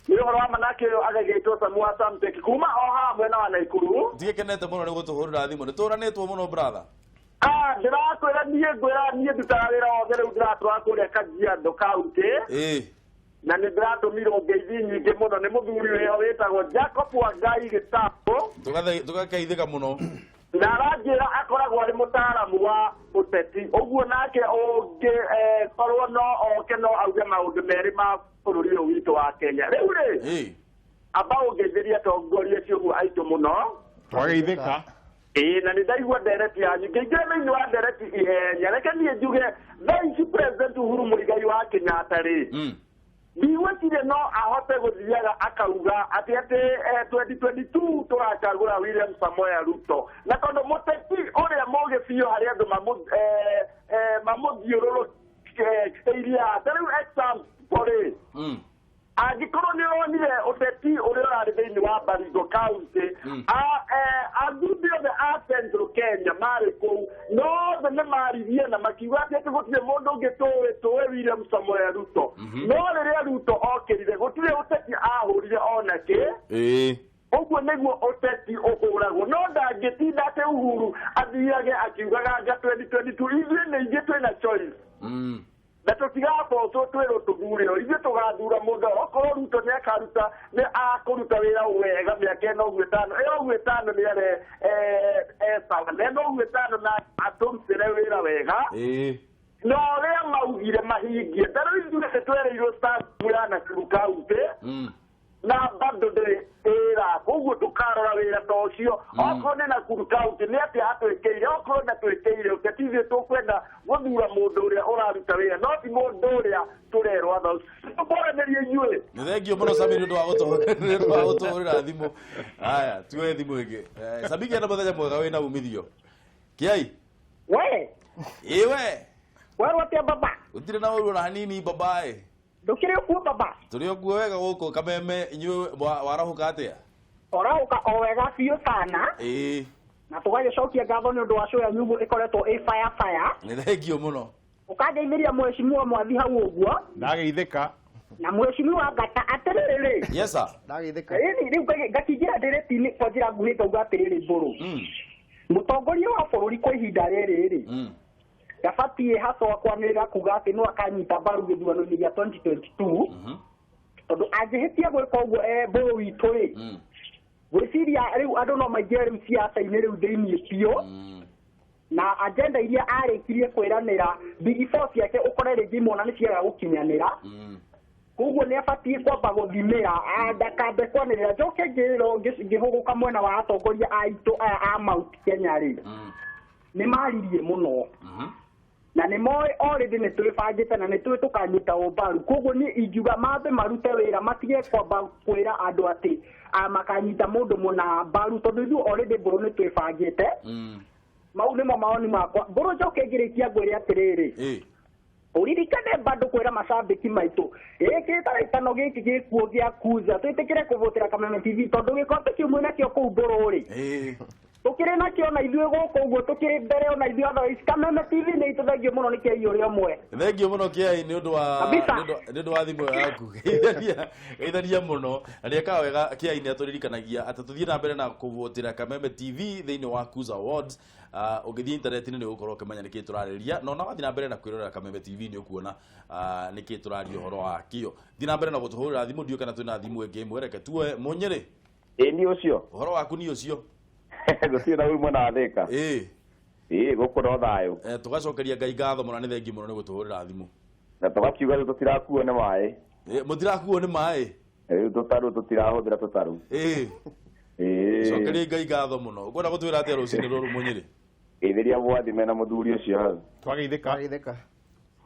nĩ ũhoro wa manake agagĩtwo Samua Samtek kuma o hamwe na Naikuru ndikenete mũno nĩ gũtũhũrĩra thimũ nĩ tũranĩtwo mũno brother ndĩrakwĩra niĩ ndutaga wĩra wothe rĩu ndĩratwara kũrĩa Kajiado kaunti na nĩ ndĩratũmirwo ngeithi nyingĩ mũno nĩ mũthuri ũyũ wĩtagwo Jacob Wangai Gĩtambo tũgakeithĩka mũno na aranjĩra akoragwo arĩ mũtaaramu wa ũteti ũguo nake ũngĩkorwo no oke no auge maũndũ merĩ ma bũrũri ũyũ witũ wa Kenya rĩu rĩ amba ũngeithĩria atongoria acio aitũ mũno twageithĩka na nĩ ndaigua Ndereti yanyu ngĩingĩra thĩinĩ wa Ndereti ihenya reke niĩ njuge thaa ici President Uhuru Muigai wa Kenyatta rĩ ndigwĩcire no ahote gũthiaga akauga atĩ 2022 tũracagũra William Samoei Ruto na tondũ mũteti ũrĩa mũgĩ biũ harĩ andũ mamũthiũrũrũkĩirie rĩu example angĩkorwo nĩ wonire ũteti ũrĩa ũrarĩ thĩinĩ wa Baringo County athuri othe a Central Kenya marĩ kũu nothe nĩ maririe na makiuga atĩ gũtirĩ mũndũ ũngĩ tũĩ William Samoei Ruto no rĩrĩa Ruto okĩrire gũtirĩ ũteti ahũrire ona kĩ ũguo nĩguo ũteti ũhũragwo no ndangĩtinda atĩ Uhuru athiage akiugaga 2022 ithuĩ nĩ ingĩ twĩna choice na tũtigabocwo twĩrwo tũthure ithuĩ tũgathura mũndũ okorwo Ruto nĩ akaruta nĩ akũruta wĩra wega mĩaka ĩno ũguo ĩtano ũguo ĩtano nĩ are sawa na ĩno ũguo ĩtano na atũrutĩre wĩra wega no rĩa maugire mahingie tarĩ ithuĩ twereirwo staff ya Nakuru County na bado ndĩra koguo tũkarora wĩra ta ũcio okorwo nĩ Nakuru County nĩ atĩ atwĩkĩire okorwo ndatwĩkĩire ũteti ithuĩ tũkwenda gũthura mũndũ ũrĩa ũraruta wĩra no ti mũndũ ũrĩa tũrerwo tha tũkwaranĩrie inyuĩ nĩ thengio mũno Sami nĩ ũndũ wa gũtũhũrĩra thimũ haya tuoe thimũ ĩngĩ Sami kĩenda mũthenya mwega wĩna umithio Kiai we wewe atia baba ũtirĩ na ũru na hanini baba ndũkĩrĩ kuo baba tũrĩ okuo wega gũkũ Kameme inyuĩ warahũka atĩa orauka o wega biũ sana na tũgagĩcokia ngatho nĩ ũndũ wa show ya nyũmba ĩkoretwo ĩ fire nĩ thengio mũno ũkandeithĩria mheshimiwa mwathi hau ũguo ndageithĩka na mheshimiwa ngata atĩrĩrĩ yes sir ndageithĩka rĩu ngakĩingĩra ndereti-inĩ kwa njĩra nguhĩ ngauga atĩrĩrĩ mbũrũ mũtongoria wa bũrũri kwa ihinda rĩrĩ ndabatiĩ hacwa kwanĩrĩra kuga atĩ no akanyita mbaru gĩthurano-inĩ gĩa 2022 tondũ angĩhĩtia gwĩka ũguo mbũrũ witũ-rĩ gwĩciria rĩu andũ no maingĩre rĩu siasa-inĩ rĩu thĩiniĩ biũ na agenda iria arĩkirie kwĩranĩra big four ciake ũkore rĩngĩ imwe ona nĩ ciaga gũkinyanĩra koguo nĩ abatiĩ kwamba gũthimĩra ndakambe kwanĩrĩra njoke ngĩhũgũka mwena wa atongoria aitũ aya a Mount Kenya-rĩ nĩ maririe mũno na nĩ moĩ already nĩ twĩbangĩte na nĩ twĩ tũkanyita mbaru koguo niĩ ingiuga mambe marute wĩra matige kwamba kwĩra andũ atĩ makanyita mũndũ mũna mbaru tondũ ithuĩ already mbũrũ nĩ twĩbangĩte mau nĩmo mawoni makwa mbũrũ njoke ngĩrĩkia ngwĩre atĩrĩrĩ uririkane bado kwĩra macambĩki maitũ gĩkĩrĩtano gĩkĩ gĩkuo gĩa kuza twĩtĩkĩre kũvũtĩra Kameme TV tondũ gĩkombe kĩu mwĩnakĩo kũu mbũrũ-rĩ tukire na kĩo na ithuĩ gũkũ ũguo tukire mbere ona ithuĩ otherwise Kameme TV nĩ itũthengio mũno nĩ kĩai ũrĩa ũmwe thengio mũno Kiai nĩ ũndũ wa thimũ yaku geithania mũno na nĩ ekaga wega Kiai nĩ atũririkanagia atĩ tũthiĩ na mbere na kũvũtĩra Kameme TV thĩinĩ wa Kuza Awards ũgĩthiĩ internet-inĩ nĩ ũgũkorwo ũkĩmenya nĩkĩ tũrarĩria no wathiĩ na mbere na kwĩrorera Kameme TV nĩ ũkuona nĩkĩ tũraria ũhoro wakĩo thiĩ na mbere na gũtũhũrĩra thimũ ndiũ kana twĩna thimũ ĩngĩ mwereke tuoe Mũnyĩrĩ nĩ ũcio ũhoro waku nĩ ũcio gũtirĩ na umwe na thĩka gũkũ no thayũ tũgacokeria Ngai ngatho mũno nĩ thengio mũno nĩ gũtũhũrĩra thimũ na tũgakiuga rĩu tũtirakuo nĩ maĩ mũtirakuo nĩ maĩ rĩu tũtarũ tũtirahũthĩra tũtarũ cokeria Ngai ngatho mũno ũkwenda gũtwĩra atĩa rũcinĩ rũrũ Mũnyĩrĩ geithĩria mwathime na mũthuri ũcio hau twageithĩka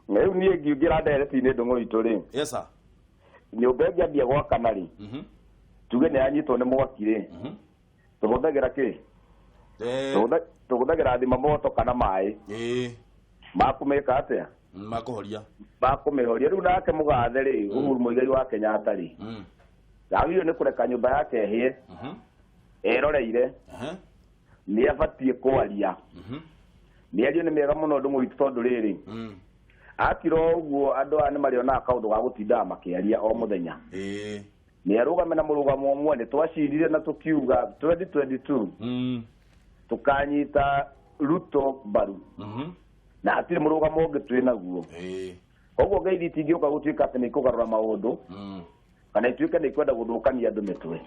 rĩu niĩ ngiugĩra ndereti-inĩ Ndung'u itũ-rĩ yes sir nyũmba ĩngĩambia gwakana-rĩ tuge nĩ yanyitwo nĩ mwaki-rĩ tũhũthagĩra kĩ tũhũthagĩra thimamoto kana maĩ makũmĩka atĩa makũmĩhoria rĩu nake mũgathe-rĩ Uhuru Muigai wa Kenyatta-rĩ yagĩrĩirwo nĩ kũreka nyũmba yake ĩhĩe eroreire nĩ abatiĩ kwaria mĩario nĩ mĩega mũno Ndung'u witũ tondũ rĩrĩ akira ũguo andũ aya nĩ marĩonaga kaũndũ ga gũtindaga makĩaria o mũthenya nĩ arũgame na mũrũgamo ũmwe nĩ twacirire na tũkiuga 2022 tũkanyita Ruto mbaru na hatirĩ mũrũgamo ũngĩ twĩ naguo koguo ngeithi itingĩũka gũtuĩka atĩ nĩ ikũgarũra maũndũ kana ituĩke nĩ ikwenda gũthũkania andũ mĩtwe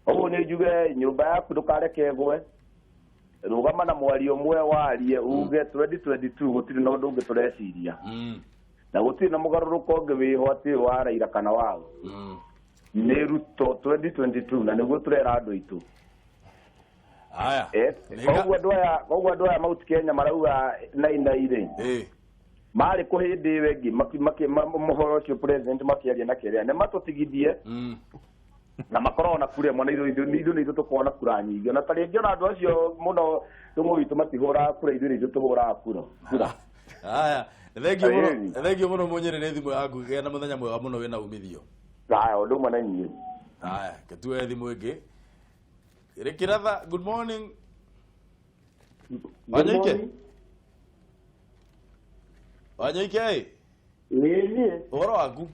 koguo nĩ njuge nyũmba yaku ndũkareke ĩgwe rũgama na mwario ũmwe warie uge 2022 gũtirĩ na ũndũ ũngĩ tũreciria na gũtirĩ na mũgarũrũko ũngĩ wĩho atĩ wa Raila kana wao nĩ Ruto 2022 na nĩguo tũrera andũ aitũ koguo andũ aya Mount Kenya marauga nainai-rĩ marĩ kũ hĩndĩ ĩyo ĩngĩ mũhoro ũcio president makĩaria na kĩrĩa nĩ matũtigithie na makorwo na kura ĩmwe na ithuĩ nĩ ithuĩ tũkorwo na kura nyingĩ na ta rĩngĩ ona andũ acio mũno Ndung'u witũ matihũraga kura ithuĩ nĩ ithuĩ tũhũraga kura haya thengio mũno Mũnyĩrĩ nĩ thimũ yaku gĩa na mũthenya mwega mũno wĩna umithio haya ũndũ ũmwe na inyuĩ haya ketue thimũ ĩngĩ Rikiratha good morning Wanyoike Niĩ ũhoro waku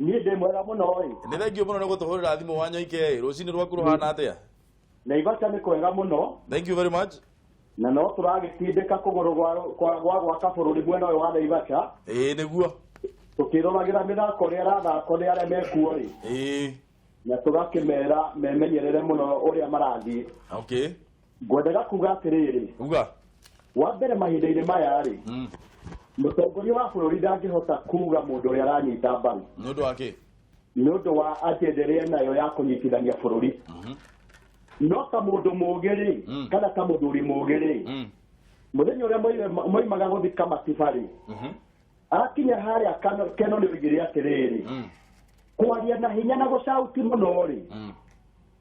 niĩ ndĩ mwega mũno ĩ nĩ thengio mũno nĩ gũtũhũrĩra thimũ Wanyoike rũcinĩ rwaku rũhana atĩa Naivasha nĩ kwega mũno thank you very much na no tũragĩtindĩka kũgũrũ gwa gwaka bũrũri mwena ũyũ wa Naivasha nĩguo tũkĩroragĩra mĩthako ĩrĩa ĩrathakwo nĩ arĩa mekuo na tũgakĩmera memenyerere mũno ũrĩa marathiĩ. Okay, ngwendaga kuga atĩrĩrĩ, wa mbere mahinda-inĩ maya-rĩ mũtongoria wa bũrũri ndangĩhota kuga mũndũ ũrĩa aranyita mbaru nĩ ũndũ wa kĩ? nĩ ũndũ wa agenda ĩrĩa nayo ya kũnyitithania bũrũri. No ta mũndũ mũũgĩ-rĩ kana ta mũthuri mũũgĩ-rĩ mũthenya ũrĩa moimaga gũthika matiba-rĩ akinya harĩa Keno nĩ oigire atĩrĩrĩ, kwaria na hinya na gũcauti mũno-rĩ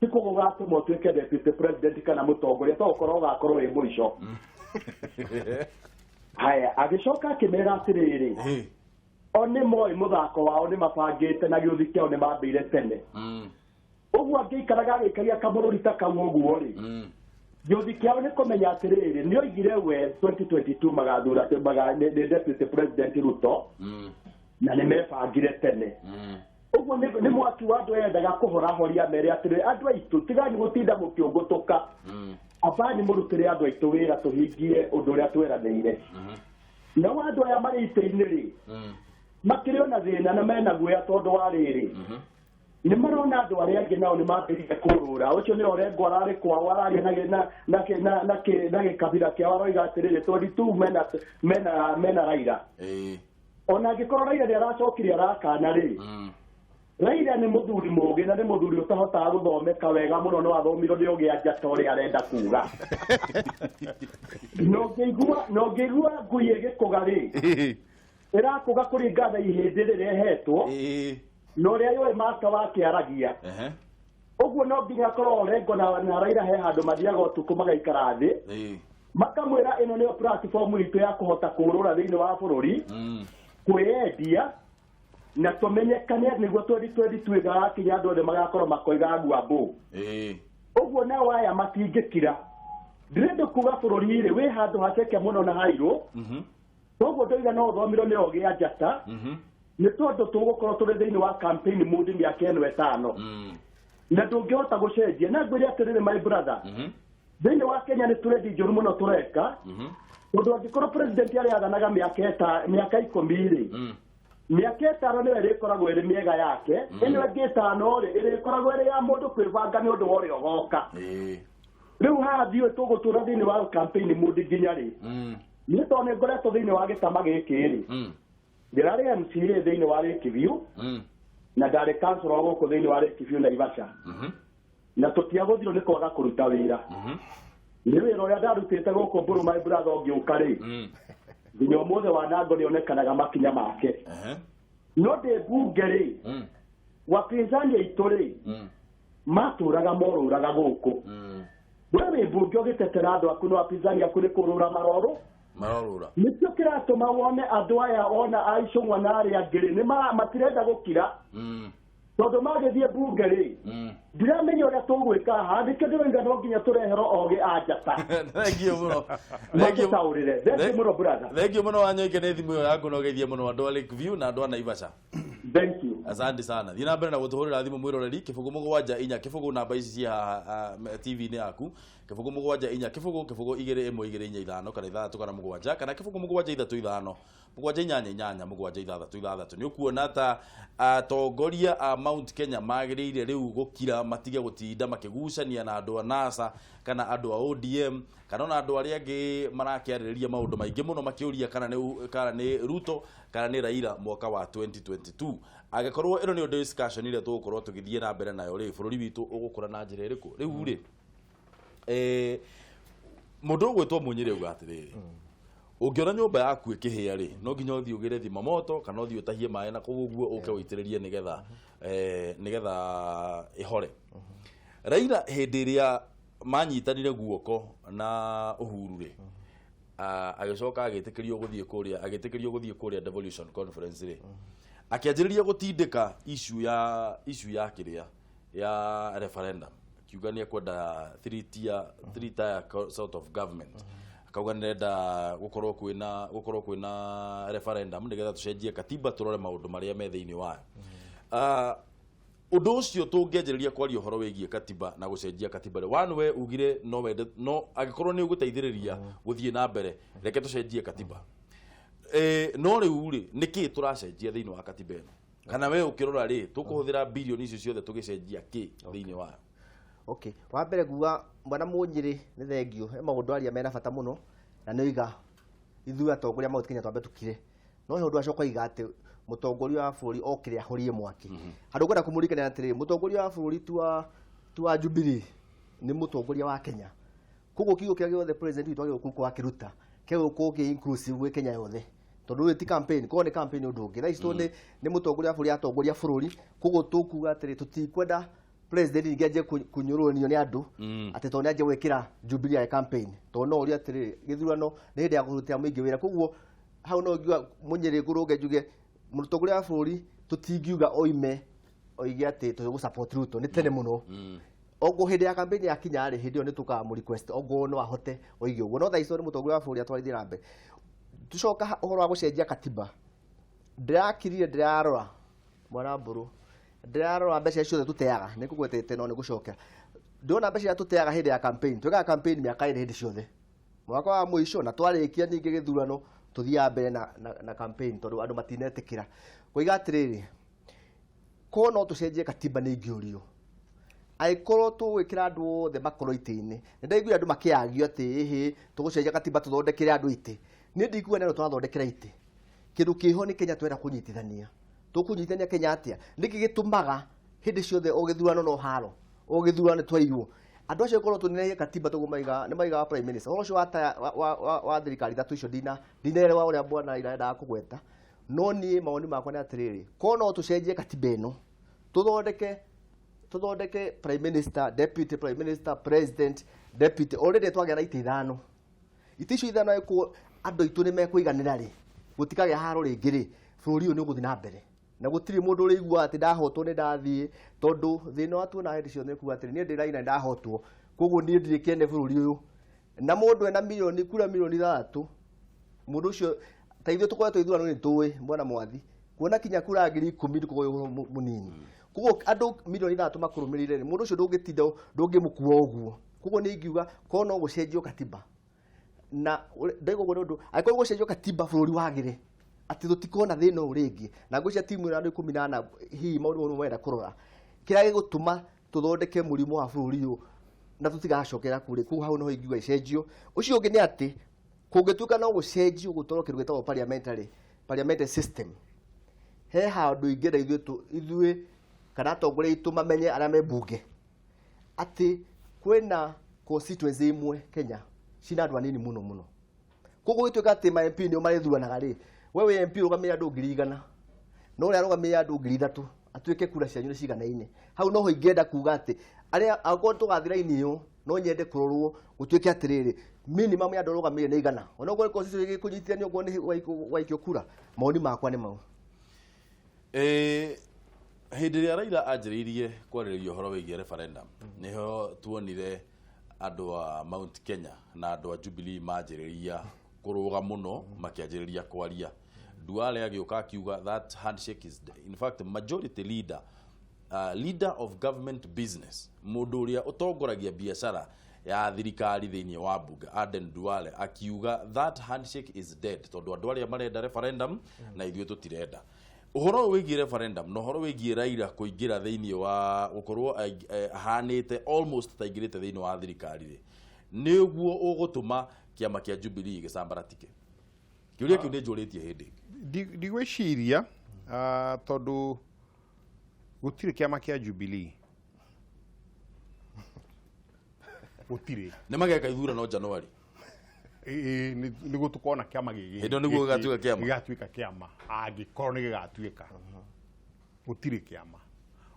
tiko gũgatũma ũtuĩke deputy president kana mũtongoria to ũkorwo ũgakorwo wĩ mũico. Haya, agĩcoka akĩmera atĩrĩrĩ, o nĩ moĩ mũthako wao nĩ mabangĩte na gĩũthi kĩao nĩ mambĩire tene. Ũguo angĩikaraga agĩikaria kamũrũri ta kau ũguo-rĩ gĩũthi kĩao nĩ kũmenya atĩrĩrĩ, nĩ oigire we 2022 magathura nĩ deputy president Ruto na nĩ mebangire tene. Ũguo nĩ mwaki wa andũ endaga kũhorahoria mere atĩrĩrĩ, andũ aitũ tigani gũtinda mũkĩũngũtũka, abani mũrutĩre andũ aitũ wĩra tũhingie ũndũ ũrĩa tweranĩire. Nao andũ aya marĩ itĩ-inĩ-rĩ makĩrĩ ona thĩna na mena guoya tondũ wa rĩrĩ nĩ marona andũ arĩa angĩ nao nĩ mambĩrĩire kũrũra. Ũcio nĩ Orengo ararĩ kwao araria na gĩkabira kĩao aroiga atĩrĩrĩ 22 mena Raila. Ona angĩkorwo Raila nĩ aracokire arakana-rĩ Raila nĩ mũthuri mũũgĩ na nĩ mũthuri ũtahotaga gũthomeka wega mũno, no athomirwo nĩ ũgĩa njata ũrĩa arenda kuga. No ngĩigua ngui ĩgĩkũga-rĩ ĩrakũga kũringana ihĩndĩ rĩrĩa ĩhetwo na ũrĩa yũĩ mata wake aragia. Ũguo no nginya akorwo Orengo na Raila he handũ mathiaga ũtukũ magaikara thĩ makamwĩra ĩno nĩyo platform itũ ya kũhota kũrũra thĩinĩ wa bũrũri, kwĩyendia na tũmenyekane nĩguo 2022 ĩgakinya andũ othe magakorwo makoiga ngwambũ. Ũguo nao aya matingĩkira. Ndĩrenda kuga bũrũri-rĩ wĩ handũ haceke mũno na hairũ, toguo ndoiga no ũthomirwo nĩ ũgĩa njata nĩ tondũ tũgũkorwo tũrĩ thĩinĩ wa campaign mood mĩaka ĩno ĩtano na ndũngĩhota gũcenjia. Na ngwĩre atĩrĩrĩ my brother, thĩinĩ wa Kenya nĩ tũrendi njũru mũno tũreka, tondũ angĩkorwo president arĩ athanaga mĩaka 10-rĩ mĩaka 5 nĩyo ĩrĩkoragwo ĩrĩ mĩega yake, ĩno ĩngĩ 5-rĩ ĩrĩkoragwo ĩrĩ ya mũndũ kwĩbanga nĩ ũndũ wa ũrĩa ũgoka. Rĩu haha thiĩ tũgũtũra thĩinĩ wa campaign mood nginya-rĩ nĩ tondũ nĩ ngoretwo thĩinĩ wa gĩtama gĩkĩ-rĩ ndĩrarĩ MCA thĩinĩ wa Rikiratha na ndarĩ councillor gũkũ thĩinĩ wa Rikiratha Naivasha na tũtiagũthirwo nĩ kwaga kũruta wĩra. Nĩ wĩra ũrĩa ndarutĩte gũkũ Bururi my brother ũngĩũka-rĩ nginya ũmũthĩ wanango nĩ onekanaga makinya make. No ndĩ mbunge-rĩ wapinzani aitũ-rĩ matũraga morũraga gũkũ. We wĩ mbunge ũgĩtetera andũ aku no wapinzani aku nĩ kũrũra marorũ nĩkĩo kĩratũma wone andũ aya ona aicũng'wa na arĩa angĩ-rĩ nĩ matirenda gũkira tondũ magĩthiĩ mbunge-rĩ ndiramenya ũrĩa tũgwĩka haha, nĩkĩo ndĩroiga no nginya tũreherwo ogĩ a njata. Thengio mũno. Thengio mũno brother. Thengio mũno Wanyoike nĩ thimũ ĩyo yaku na ũgeithie mũno andũ a Lakeview na andũ a Naivasha. Thank you. Asante sana. Thiĩ na mbere na gũtũhũrĩra thimũ mwĩroreri kĩbũgũ 74 kĩbũgũ namba ici cia haha TV-inĩ yaku kĩbũgũ 74 kĩbũgũ 21225 kana 3 kana 7 kana kĩbũgũ 735 788 736 nĩ ũkuona ta atongoria a Mount Kenya magĩrĩire rĩu gũkira matige gũtinda makĩgucania na andũ a NASA kana andũ a ODM kana ona andũ arĩa angĩ marakĩarĩrĩria maũndũ maingĩ mũno makĩũria kana nĩ Ruto kana nĩ Raila mwaka wa 2022. Agĩkorwo ĩno nĩ discussion ile tũgũkorwo tũgĩthiĩ na mbere nayo rĩ bũrũri witũ ũgũkũra na njĩra ĩrĩkũ rĩu rĩ mũndũ ũgwĩtwo Munyĩrĩ uga atĩrĩrĩ ũngĩona nyũmba yaku ĩkĩhĩa rĩ no nginya ũthiĩ ũgĩre thima moto kana ũthiĩ ũtahie maĩ na kũguo ũke ũitĩrĩrie nĩgetha ĩhore. Raila hĩndĩ ĩrĩa manyitanire guoko na Uhuru rĩ agĩcoka agĩtĩkĩrio gũthiĩ kũrĩa devolution conference rĩ akĩanjĩrĩria gũtindĩka issue ya kĩrĩa ya referendum kiuga nĩ kwenda 3 tier sort of government akauga nĩrenda gũkorwo kwĩna referendum nĩgetha tũcenjie katiba tũrore maũndũ marĩa me thĩinĩ wayo. undu ucio tungĩanjĩrĩria kwaria ũhoro wĩgiĩ katiba na gũcenjia katiba rĩ wanu we ugire no wende no agĩkorwo nĩ ũgũteithĩrĩria gũthiĩ na mbere reke tũcenjie katiba no rĩu rĩ nĩkĩ tũracenjia thĩinĩ wa katiba ĩno kana we ũkĩrora rĩ tũkũhũthĩra bilioni icio ciothe tũgĩcenjia kĩ thĩinĩ wayo okay wa mbere guwa mwana mũnyĩrĩ nĩ thengio he maũndũ arĩa mena bata mũno na nĩ oiga ithuĩ atongoria maũndũ Kenya twambe tukire no he ũndũ acoka oiga atĩ mũtongoria wa bũrũri okire ahorie mwaki handũ ngwenda kũmũrikania atĩrĩrĩ mũtongoria wa bũrũri tu Jubilee nĩ mũtongoria wa Kenya koguo kiugo kĩa gĩothe president witũ agĩũka gũkũ akĩruta kĩgũkũ kĩ inclusive gwĩ Kenya yothe tondũ rĩ ti campaign koguo nĩ campaign ũndũ ũngĩ thaa ici nĩ mũtongoria wa bũrũri atongoria bũrũri koguo tũkuga atĩrĩ tũtikwenda president ningĩanjie kũnyũrũnio nĩ andũ atĩ tondũ nĩanjie gwĩkĩra Jubilee ya campaign tondũ no ũrĩa atĩrĩ gĩthurano nĩ hĩndĩ ya kũrutĩra mũingĩ wĩra koguo hau no ngiuga mũnyĩrĩ ngũrũnge njuge mũtongoria wa bũrũri tũtingiuga oime oige atĩ tũgũ support Ruto nĩ tene mũno ogo hĩndĩ ya campaign ya kinya rĩ hĩndĩ ĩyo nĩ tũkamũ request ogo no ahote oige ũguo no thaa ici nĩ mũtongoria wa bũrũri atwarithie na mbere tucoka ũhoro wa gũcenjia katiba ndirakirire ndirarora mwana mburu ndirarora mbeca ciothe tũteaga nĩ kũgwetete no nĩ gũcoka ndona mbeca tũteaga hĩndĩ ya campaign twekaga campaign mĩaka ĩrĩ hĩndĩ ciothe mwaka wa mũico na twarĩkia ningĩ gĩthurano tuthiaga mbere na campaign tondũ andũ matinetĩkĩra koiga atĩrĩrĩ ko no tũcenjie katiba nĩ ingĩũrio aikorwo tũgwĩkĩra andũ othe makorwo itĩ-inĩ nĩ ndaiguire andũ makĩagio atĩ ĩhĩ tũgũcenjia katiba tũthondekere andũ itĩ nĩ ndikuga nĩ tũrathondekera itĩ kĩndũ kĩho nĩ Kenya twenda kũnyitithania tũkũnyitithania Kenya atĩa nĩkĩ gĩtũmaga hĩndĩ ciothe o gĩthurano no haro o gĩthurano twaiywo andũ acio korwo tũneneire katiba tũgũmaiga nĩ maiga wa prime minister ũcio wa thirikari ithatũ icio ndinerewa ũrĩa bwana iraendaga kũgweta no niĩ maoni makwa nĩ atĩrĩrĩ ko no tũcenjie katiba ĩno tũthondeke prime minister deputy prime minister president deputy already twagĩa na itĩ ithano itĩ icio ithano andũ aitũ nĩ mekũiganĩra rĩ gũtikagĩa haro rĩngĩ rĩ bũrũri ũyũ nĩ ũgũthiĩ na mbere na gũtirĩ mũndũ ũrĩigua atĩ ndahotwo nĩ ndathiĩ tondũ thĩna wa tuona hĩndĩ ciothe kuga atĩrĩ niĩ ndĩraina nĩ ndahotwo koguo niĩ ndirĩ kĩene bũrũri ũyũ na mũndũ ena kura milioni 3 mũndũ ũcio ta ithuĩ tũkoretwo ithurano nĩ tũĩ mwana mwathi kuona kinya kura ngiri 10 ndũkũgũywo mũnini koguo andũ milioni 3 makũrũmĩrĩire mũndũ ũcio ndũngĩtinda ndũngĩmũkua ũguo koguo nĩ ingiuga ko no gũcenjio katiba na ndaigo ũndũ aikorwo gũcenjio katiba bũrũri wagĩre atĩ tũtikona thĩna ũyũ rĩngĩ na ngwĩciria timu ĩno andũ 14 hihi maũndũ mamwe marenda kũrora kĩrĩa gĩgũtũma tũthondeke mũrimũ wa bũrũri ũyũ na tũtigacokera kũrĩ koguo hau no ingiuga icenjio ũcio ũngĩ nĩ atĩ kũngĩtuĩka no gũcenjio gũtwarwo kĩndũ gĩtagwo parliamentary system he handũ ingĩenda ithuĩ kana atongoria aitũ mamenye arĩa me mbunge atĩ kwĩna constituency imwe Kenya cina andũ anini mũno koguo gĩtuĩka atĩ ma MP nĩo marĩthuranaga rĩ we wĩ MP ũrũgamĩrĩra andũ 100 no ũrĩa arũgamĩrĩra andũ 300 atuĩke kura cianyu nĩ ciganaine hau no ho ingĩenda kuga atĩ arĩa akorwo tũgathira inio no nyende kũrorwo gũtuĩke atĩrĩrĩ minimum ya andũ arũgamĩrĩra nĩ 100 ona ũguo constituency gĩkũnyitithania ũguo nĩ waikio kura maoni makwa nĩ mau hĩndĩ ĩrĩa Raila anjĩrĩirie kwarĩrĩria ũhoro wĩgiĩ referendum nĩho tuonire andũ a Mount Kenya na andũ a Jubilee manjĩrĩria kũrũga mũno makĩanjĩrĩria kwaria Duale agĩũka akiuga that handshake is in fact majority leader of government business mũndũ ũrĩa ũtongoragia biacara ya thirikari thĩinĩ wa bunge Aden Duale akiuga that handshake is dead tondũ andũ arĩa marenda referendum na ithuĩ tũtirenda ũhoro wĩgiĩ referendum na ũhoro wĩgiĩ Raila kũingĩra thĩinĩ wa gũkorwo ahanĩte almost taingĩrĩte thĩinĩ wa thirikari rĩ nĩguo ũgũtũma kĩama kĩa Jubilee gĩcambaratike kĩũria kĩu nĩ njũrĩtie hĩndĩ ndigwĩciria tondũ gũtirĩ kĩama kĩa Jubilee gũtirĩ nĩ mageka ithurano January nĩguo tukona kĩama gĩgĩ hĩndĩ nĩguo gĩgatuĩka kĩama angĩkorwo nĩ gĩgatuĩka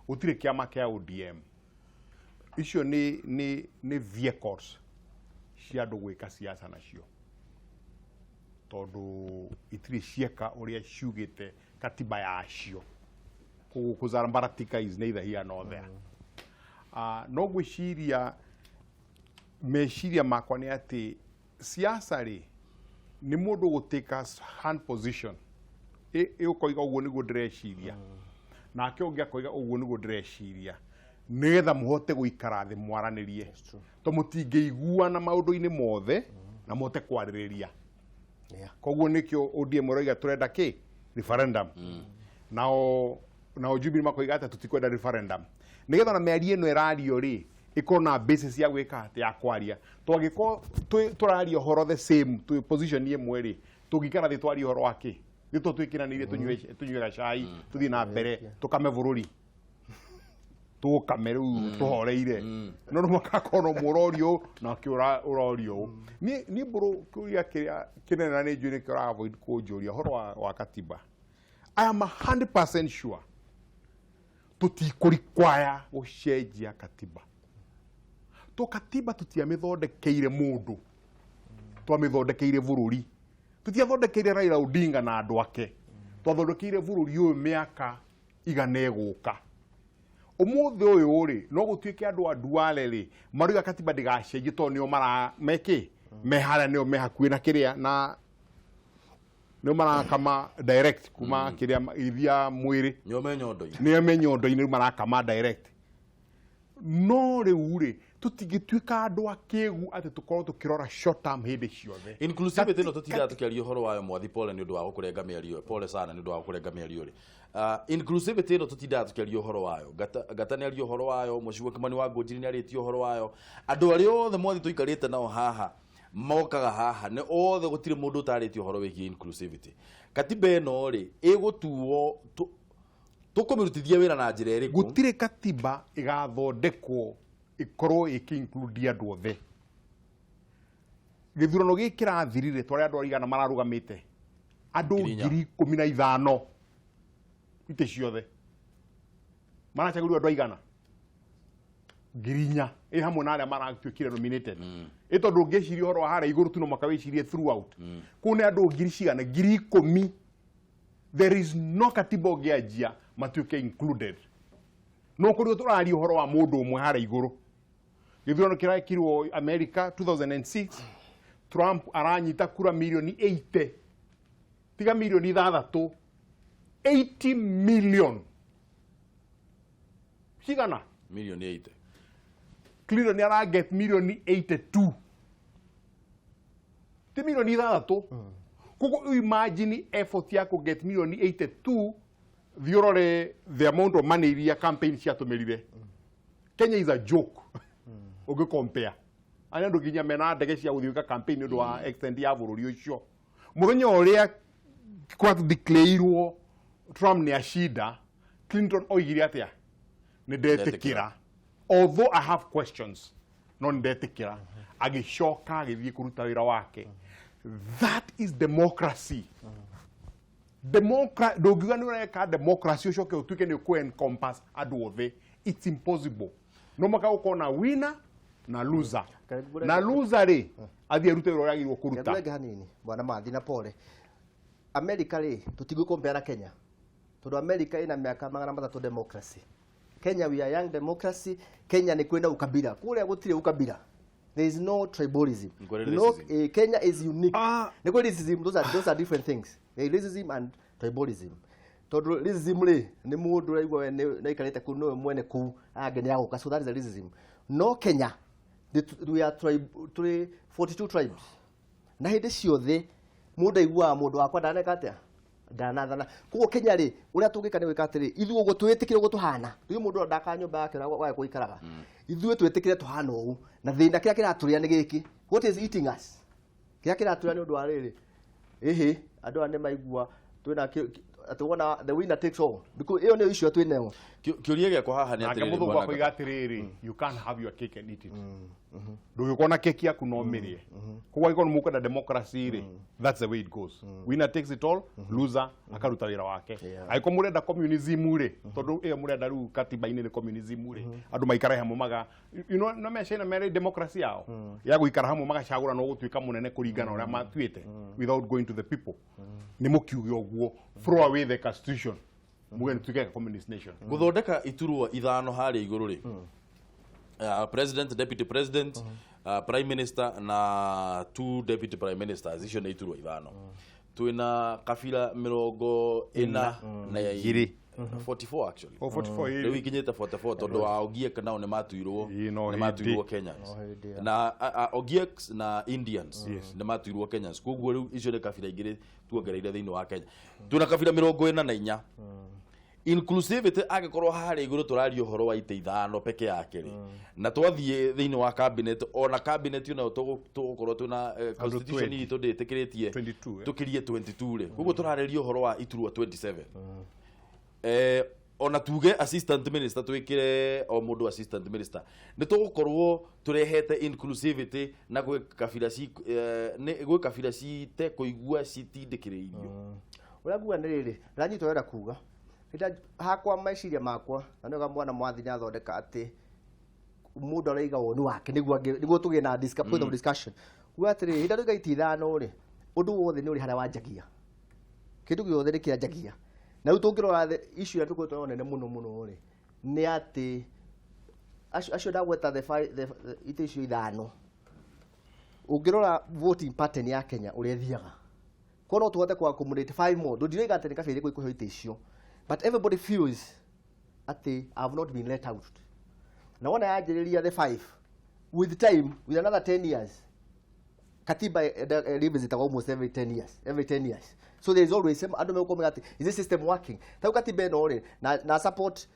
gũtirĩ kĩama kĩa ODM icio nĩ vehicles cia andũ gwĩka siasa nacio tondũ itirĩ cieka ũrĩa ciugĩte katiba yacio kũzambaratika is neither here nor there no gwĩciria meciria makwa nĩ atĩ siasa rĩ nĩ mũndũ gũtĩka hand position ũkoiga ũguo nĩguo ndĩreciria nake ũngĩ akoiga ũguo nĩguo ndĩreciria nĩgetha mũhote gũikara thĩ mwaranĩrie to mũtingĩiguana maũndũ-inĩ mothe na mũhote kwarĩrĩria koguo nĩkĩo ODM ũroiga tũrenda kĩ referendum nao Jubilee makoiga atĩ tũtikwenda referendum nĩgetha na mĩario ĩno ĩrario rĩ ĩkorwo na basis ya gwĩka atĩ ya kwaria twagĩkorwo tũraria ũhoro the same position ĩmwe rĩ tũngĩikara thĩ twaria ũhoro wa kĩ nĩ twĩkĩranĩire tũnyue gacai tũthiĩ na mbere tũkame bũrũri tũkame rĩu tũhoreire no mũkakorwo mũrorio na ũrorio niĩ mbũrũ kĩũria kĩrĩa kĩnene na nĩ njũĩ nĩkĩo ũra-avoid kũnjũria ũhoro wa katiba I am 100% sure tũtikũrikwaya gũcenjia katiba to katiba tũtiamĩthondekeire mũndũ twamĩthondekeire bũrũri tũtiathondekeire Raila Odinga na andũ ake twathondekeire bũrũri ũyũ mĩaka igana ĩgũka ũmũthĩ ũyũ rĩ no gũtuĩke andũ a Duale rĩ marauga katiba ndĩgacenjio to nĩo meke meharĩa nĩo mehakuĩ na kĩrĩa na nĩo marakama direct kuma kĩrĩa ithia mwĩrĩ nĩo me nyondo-inĩ marakama direct no rĩu rĩ tũtingĩtuĩka andũ akĩgu atĩ tũkorwo tũkĩrora short term hĩndĩ ciothe inclusivity ĩno tũtindaga tũkĩaria ũhoro wayo mwathi pole nĩ ũndũ wa gũkũrenga mĩario pole sana nĩ ũndũ wa gũkũrenga mĩario rĩ inclusivity ĩno tũtindaga tũkĩaria ũhoro wayo Ngata nĩ aria ũhoro wayo Mũcigua Kimani wa Ngũnjiri nĩ arĩtie ũhoro wayo andũ arĩa othe mwathi tũikarĩte nao haha mokaga haha nĩ othe gũtirĩ mũndũ ũtarĩtie ũhoro wĩgiĩ inclusivity katiba ĩno rĩ ĩgũtuo tũkũmĩrutithia wĩra na njĩra ĩrĩkũ gũtirĩ katiba ĩgathondekwo ikorwo iki-include andũ othe gĩthurano gĩkĩ kĩrathirire twarĩa andũ aigana mararũgamĩte andũ 15,000 itĩ ciothe marachagũrirwo andũ aigana 4,000 ĩ hamwe na arĩa maratuĩkire nominated ĩ tondũ ũngĩciria ũhoro wa harĩa igũrũ tu no mũhaka wĩcirie throughout kũu nĩ andũ 10,000 there is no katiba ũngĩanjia matuĩke included no kũrĩ tũraria ũhoro wa mũndũ ũmwe harĩa igũrũ gĩthurano kĩrekirwo America 2006 Trump aranyita kura milioni 80 tiga milioni 6 80 million cigana milioni 80 Clinton araget milioni 82 ti milioni 6 koguo imagine effort ya kũget milioni 82 thiorore the amount of money iria campaign ciatũmĩrire Kenya is a joke ũngĩ compare aya andũ nginya mena ndege cia gũthiĩ gwĩka campaign nĩ ũndũ wa extent ya bũrũri ũcio mũthenya ũrĩa declareirwo Trump nĩ acida Clinton oigire atĩa nĩ ndetĩkĩra although I have questions no nĩ ndetĩkĩra agĩcoka agĩthiĩ kũruta wĩra wake that is democracy ndũngiuga nĩ ũreka democracy ũcoke ũtuĩke nĩ kũ-encompass andũ othe it's impossible no mũhaka gũkorwo na winner na loser na loser rĩ athiĩ arute wĩra ũrĩa agĩrĩirwo kũruta ngenge hanini bwana Mathi na pole America rĩ tũtigũkompea na Kenya tondũ America ĩna mĩaka 300 democracy Kenya we are young democracy Kenya nĩ kwĩna ukabira kũrĩa gũtirĩ ukabira there is no tribalism no Kenya is unique nĩ kwĩ racism those are different things racism and tribalism tondũ racism rĩ nĩ mũndũ ũraigua we nĩ aikarĩte kũu no mwene kũu angĩ nĩ agũka so that is racism no Kenya we are 42 tribes na hĩndĩ ciothe mũndũ aiguaga mũndũ wakwa ndaneka atĩa ndanathana koguo Kenya rĩ ũrĩa tũngĩka nĩ gwĩka atĩrĩ ithuĩ ũguo twĩtĩkire ũguo tũhana ithuĩ mũndũ ndaka nyũmba yake wage kũikaraga ithuĩ twĩtĩkire tũhana ũũ na thĩna kĩrĩa kĩratũrĩa nĩ gĩkĩ what is eating us kĩrĩa kĩratũrĩa nĩ ũndũ wa rĩrĩ ĩhĩ andũ aya nĩ maigua twĩna atũgona the winner takes all because ĩyo nĩ issue twĩnayo kĩũria gĩakwa haha nĩ atĩrĩrĩ mũthũngũ akoiga atĩrĩrĩ you can't have your cake and eat it ndũgĩkorwo na keki yaku no mĩrĩe koguo angĩkorwo nĩ mũkwenda democracy rĩ that's the way it goes winner takes it all loser akaruta wĩra wake angĩkorwo mũrenda communism rĩ tondũ ĩyo mũrenda rĩu katiba-inĩ nĩ communism rĩ andũ maikara hamwe maga you know no mecina merĩ democracy yao ya gũikara hamwe magacagũra no gũtuĩka mũnene kũringana ũrĩa matuĩte without going to the people nĩ mũkiuge ũguo throw away the constitution mugen tuke communist nation guthondeka iturwa ithano harĩa igũrũ rĩ president deputy president prime minister na 2 deputy prime ministers icio nĩ iturwa ithano twina kabira 40 na igĩrĩ 44 actually. 44 Rĩu ikinyĩte 44 tondũ wa Ogiek nao nĩ matuirwo Kenyans. Na Ogieks na Indians nĩ matuirwo Kenyans. Koguo rĩu icio nĩ kabira igĩrĩ tuongereire thĩinĩ wa Kenya. Tuna kabira 44. Inclusivity agĩkorwo harĩ igũrũ tũraria ũhoro wa itĩ ithano peke yake rĩ. Na twathiĩ thĩinĩ wa cabinet ona cabinet nayo tũgũkorwo twĩna constitution itũ ndĩtĩkĩrĩtie tũkirie 22 rĩ. Koguo tũrarĩria ũhoro wa iturwa 27. Ona tuge assistant minister twikire o mundu assistant minister ni tugukorwo turehete inclusivity na gwĩ kabira cite kuigua citindĩkĩrĩirio. Ũrĩa nguga nĩ rĩrĩ ranyitwo wenda kuga hakwa meciria makwa na nĩga mwana mwathi nĩ athondeka atĩ mũndũ araiga woni wake nĩguo tũgĩe na point of discussion. Kuga atĩrĩ hĩndĩ ĩrĩa tũiga ithano rĩ ũndũ wothe nĩ ũrĩ harĩa wanjagia kĩndũ gĩothe nĩ kĩanjagia. Na rĩu tũngĩrora issue ya tũkũrwo nene mũno rĩ nĩ atĩ acio ndagweta itĩ icio ithano ũngĩrora voting pattern ya Kenya ũrĩa thiaga ko no tũhote kwa accommodate 5 more ndũndiroiga atĩ nĩ kabere kũihũria itĩ icio but everybody feels atĩ I have not been let out. Na wona yanjĩrĩria the 5 with time with another 10 years katiba revisit almost every 10 years. So there is always some andũ mekomega atĩ is this system working? Tau katiba ĩno rĩ na support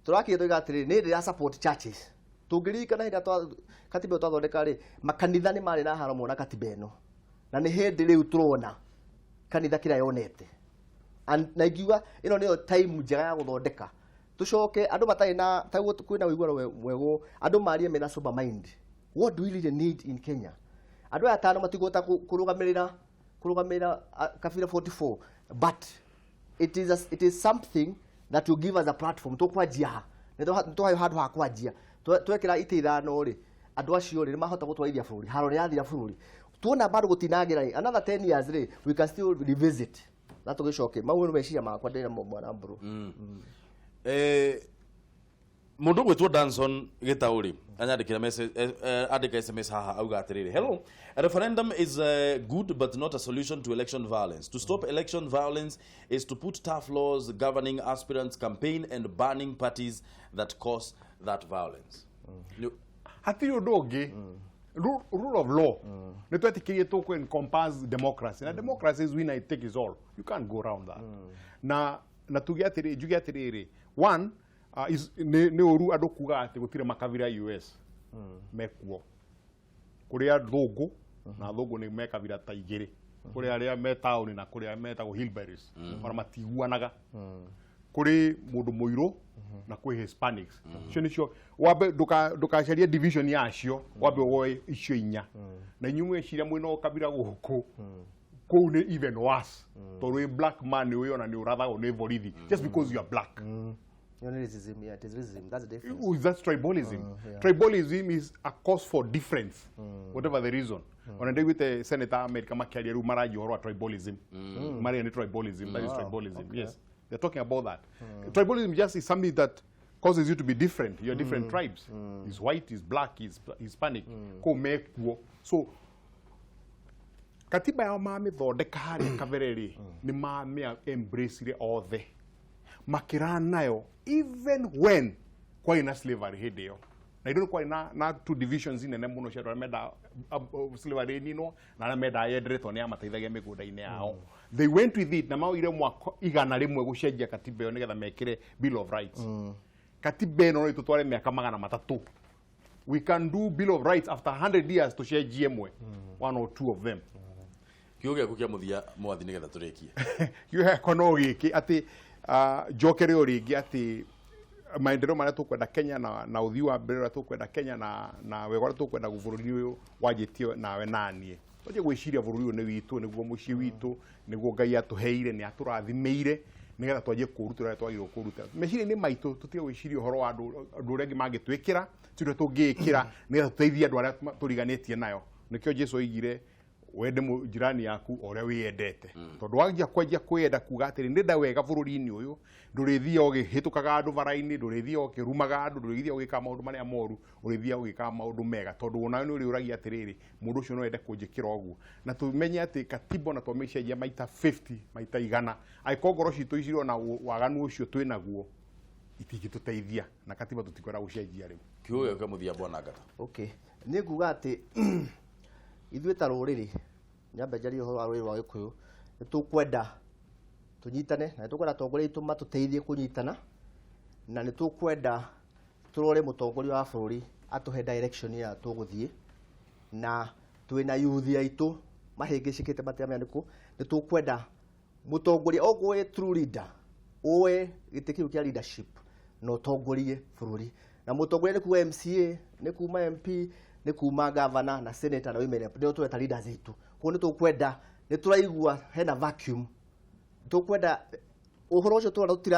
tũrakĩrĩa tũiga atĩrĩ nĩ ndĩra support churches. Tũngĩririkana hĩndĩ katiba twathondeka rĩ makanitha nĩ marĩ na haro mona katiba ĩno na nĩ hĩndĩ rĩu tũrona kanitha kĩrĩa yonete. Na ingiuga ĩno nĩyo time njega ya gũthondeka tũcoke andũ matarĩ na taguo kwĩna ũiguano mwego andũ marie mena sober mind. What do we really need in Kenya? Andũ aya tano matigota kũrũgamĩrĩra kabira 44 but it is something that will give us a platform tũkwanjia nĩtũhayo handũ ha kwanjia twekĩra itĩ ithano rĩ andũ acio rĩ mahota gũtwarithia bũrũri haro rĩ yathira bũrũri tuona bado gũtinagĩra another 10 years rĩ we can still revisit na tũgĩcoke mau nĩ meciria makwa ndĩna mwana mburu. Mundu gwitwo Danson Gitauri anyandikira message andika SMS haha auga atiriri hello, a referendum is good but not a solution to election violence. To stop election violence is to put tough laws governing aspirants campaign and banning parties that cause that violence. Hatiri undu ungi rule of law nĩ twetikirie tũkũ encompass democracy na democracy is winner take is all, you can't go around that. Na tuge atiriri one nĩ ũru andũ kuga atĩ gũtirĩ makabira US mekuo kũrĩa thũngũ na thũngũ nĩ mekabira ta igĩrĩ kũrĩa arĩa me taũni na kũrĩa metagwo hillbillies ona matiguanaga kũrĩ mũndũ mũirũ na kwĩ Hispanics cio nĩcio wambe ndũkacaria division yacio wambe woe icio inya na inyuĩ mwĩciria mwĩna kabira gũkũ kũu nĩ even worse tondũ black man nĩ ũyona nĩ ũrathagwo nĩ borithi just because you are black. Racism, yeah, it is racism. That's the difference. That's tribalism. Yeah. Tribalism is a cause for difference, whatever the reason. On a day with the Senator America Makiari, Maraji or tribalism, Mariani tribalism, that is tribalism. Okay. Yes, they're talking about that. Tribalism just is something that causes you to be different. You're different tribes. He's white, he's black, he's Hispanic. So, katiba ya mami thondeka harĩ kavereri ni mami embrace othe makira nayo even when kwa ina slavery hĩndĩ na indo kwa na two divisions inene mũno cia arĩa menda slavery nino na arĩa menda yenderetwo nĩ amateithagia mĩgũnda-inĩ yao. They went with it na maoire mwaka igana rĩmwe gũcenjia katiba ĩyo nĩgetha mekĩre Bill of Rights. Katiba ĩno tũtware mĩaka 300. We can do Bill of Rights after 100 years tũcenjie mwe one or two of them. Kiugo gĩaku kĩa mũthia mwathi nĩgetha tũrĩkie. Kiugo gĩakwa no gĩkĩ atĩ jokere oringi ati maendeleo marĩa tũkwenda Kenya na ũthii wa mbere ũrĩa tũkwenda Kenya na wega ũrĩa tũkwenda bũrũri ũyũ wanjĩtio nawe naniĩ tũje gwĩciria bũrũri ũyũ nĩ witũ nĩguo mũciĩ witũ nĩguo Ngai atũheire nĩ atũrathimeire nĩgetha twanjie kũruta ũrĩa twagĩrĩirwo kũruta meciria-inĩ maitũ tũtige gwĩciria ũhoro wa andũ ũrĩa angĩ mangĩtwĩkĩra tũrĩa tũngĩkĩra nĩgetha tũteithie andũ arĩa tũriganĩtie nayo. Nĩkĩo Jesũ oigire wende jirani yaku ore wiyendete tondu wangia kwenja kwenda kuga atiri ndenda wega bururi-ini uyu ndurithia ugihitukaga andu bara-ini ndurithia ukirumaga andu ndurithia ugika maundu maria moru urithia ugika maundu mega tondu ona ni uri uragia atiriri mundu ucio no ende kunjikira uguo na tumenye ati katiba na tumecenjia maita 50 maita 100 aiko ngoro citu iciro na waganu ucio twinaguo itingituteithia na katiba tutikwenda gucenjia riu kiugo kamuthia bwana ngata okay ni nguga ati ithuĩ ta rũrĩrĩ nyamba njarie ũhoro wa rũrĩrĩ rwa Gĩkũyũ nĩ tũkwenda tũnyitane na nĩ tũkwenda atongoria aitũ matũteithie kũnyitana na nĩ tũkwenda tũrore mũtongoria wa bũrũri atũhe direction ya tũgũthiĩ na twĩna youth aitũ mahĩngĩcĩkĩte matemyanĩkũ nĩ tũkwenda mũtongoria ogwe true leader oe gĩtĩ kĩu kĩa leadership na ũtongorie bũrũri na mũtongoria nĩ kuuma MCA nĩ kuuma MP nĩ kuuma governor na senator na women ndio tweta leaders itu kwa nĩ tũkwenda nĩ tũraigua hena vacuum tũkwenda ũhoro ũcio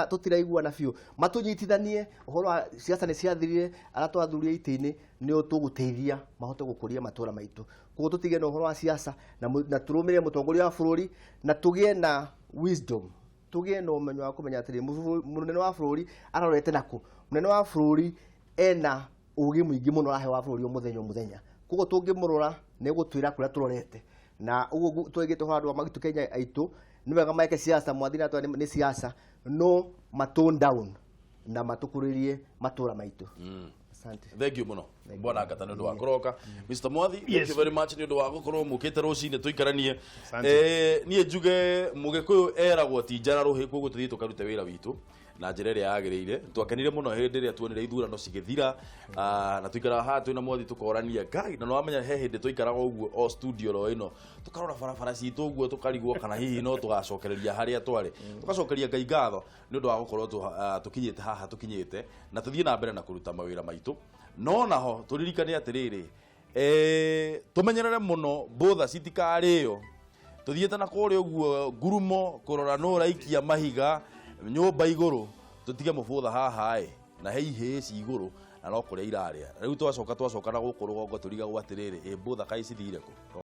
tũtiraigua na biũ matũnyitithanie ũhoro wa siasa nĩ ciathirire ara twathuria itĩ-inĩ nĩ tũgũteithia mahote gũkũria matũra maitũ koguo tũtige na ũhoro wa siasa na tũrũmĩrĩre mũtongoria wa bũrũri na tũgĩe na wisdom tũgĩe na ũmenyo wa kũmenya atĩrĩ mũnene wa bũrũri arorete nakũ mũnene wa bũrũri ena ugi muingi muno rahe wa bũrũri mũthenya koguo tũngĩmũrora nĩ gũtwĩra kũrĩa tũrorete na ũguo twĩgĩte ũhoro andũ magitũ Kenya aitũ nĩ wega maike siasa mwathina atwa nĩ siasa no matone down na matukũrĩrie matũra maitũ asante thank you muno bwana ngata nĩ ũndũ wa kũroka Mr Mwathi thank you very much nĩ ũndũ wa gũkorwo mũkĩte rũcinĩ tũikaranie niĩ njuge mũgĩkũyũ eragwo ti njara rũhĩ koguo tũthiĩ tũkarute wĩra witũ na njĩra ĩrĩa yagĩrĩire twakenire mũno hĩndĩ ĩrĩa tuonire ithurano cigĩthira na tũikaraga haha twĩna Mwathi tũkorania ngai na nĩwamenya he hĩndĩ tũikaraga ũguo o studio ro ĩno tũkarora barabara citũ ũguo tũkarigwo kana hihi no tũgacokereria harĩa twarĩ tũgacokeria ngai ngatho nĩ ũndũ wa gũkorwo tũkinyĩte haha tũkinyĩte na tũthiĩ na mbere na kũruta mawĩra maitũ no naho tũririkane atĩrĩrĩ tũmenyerere mũno mbũtha citikarĩo tũthiĩte na kũrĩa ũguo ngurumo kũrora no ũraikia mahiga nyũmba igũrũ tũtige mũbũtha haha na he ihĩci igũrũ na no kũrĩa irarĩa rĩu twacoka na gũkũ rũgongo tũrigagwo atĩrĩrĩ mbũtha kaĩ cithire kũ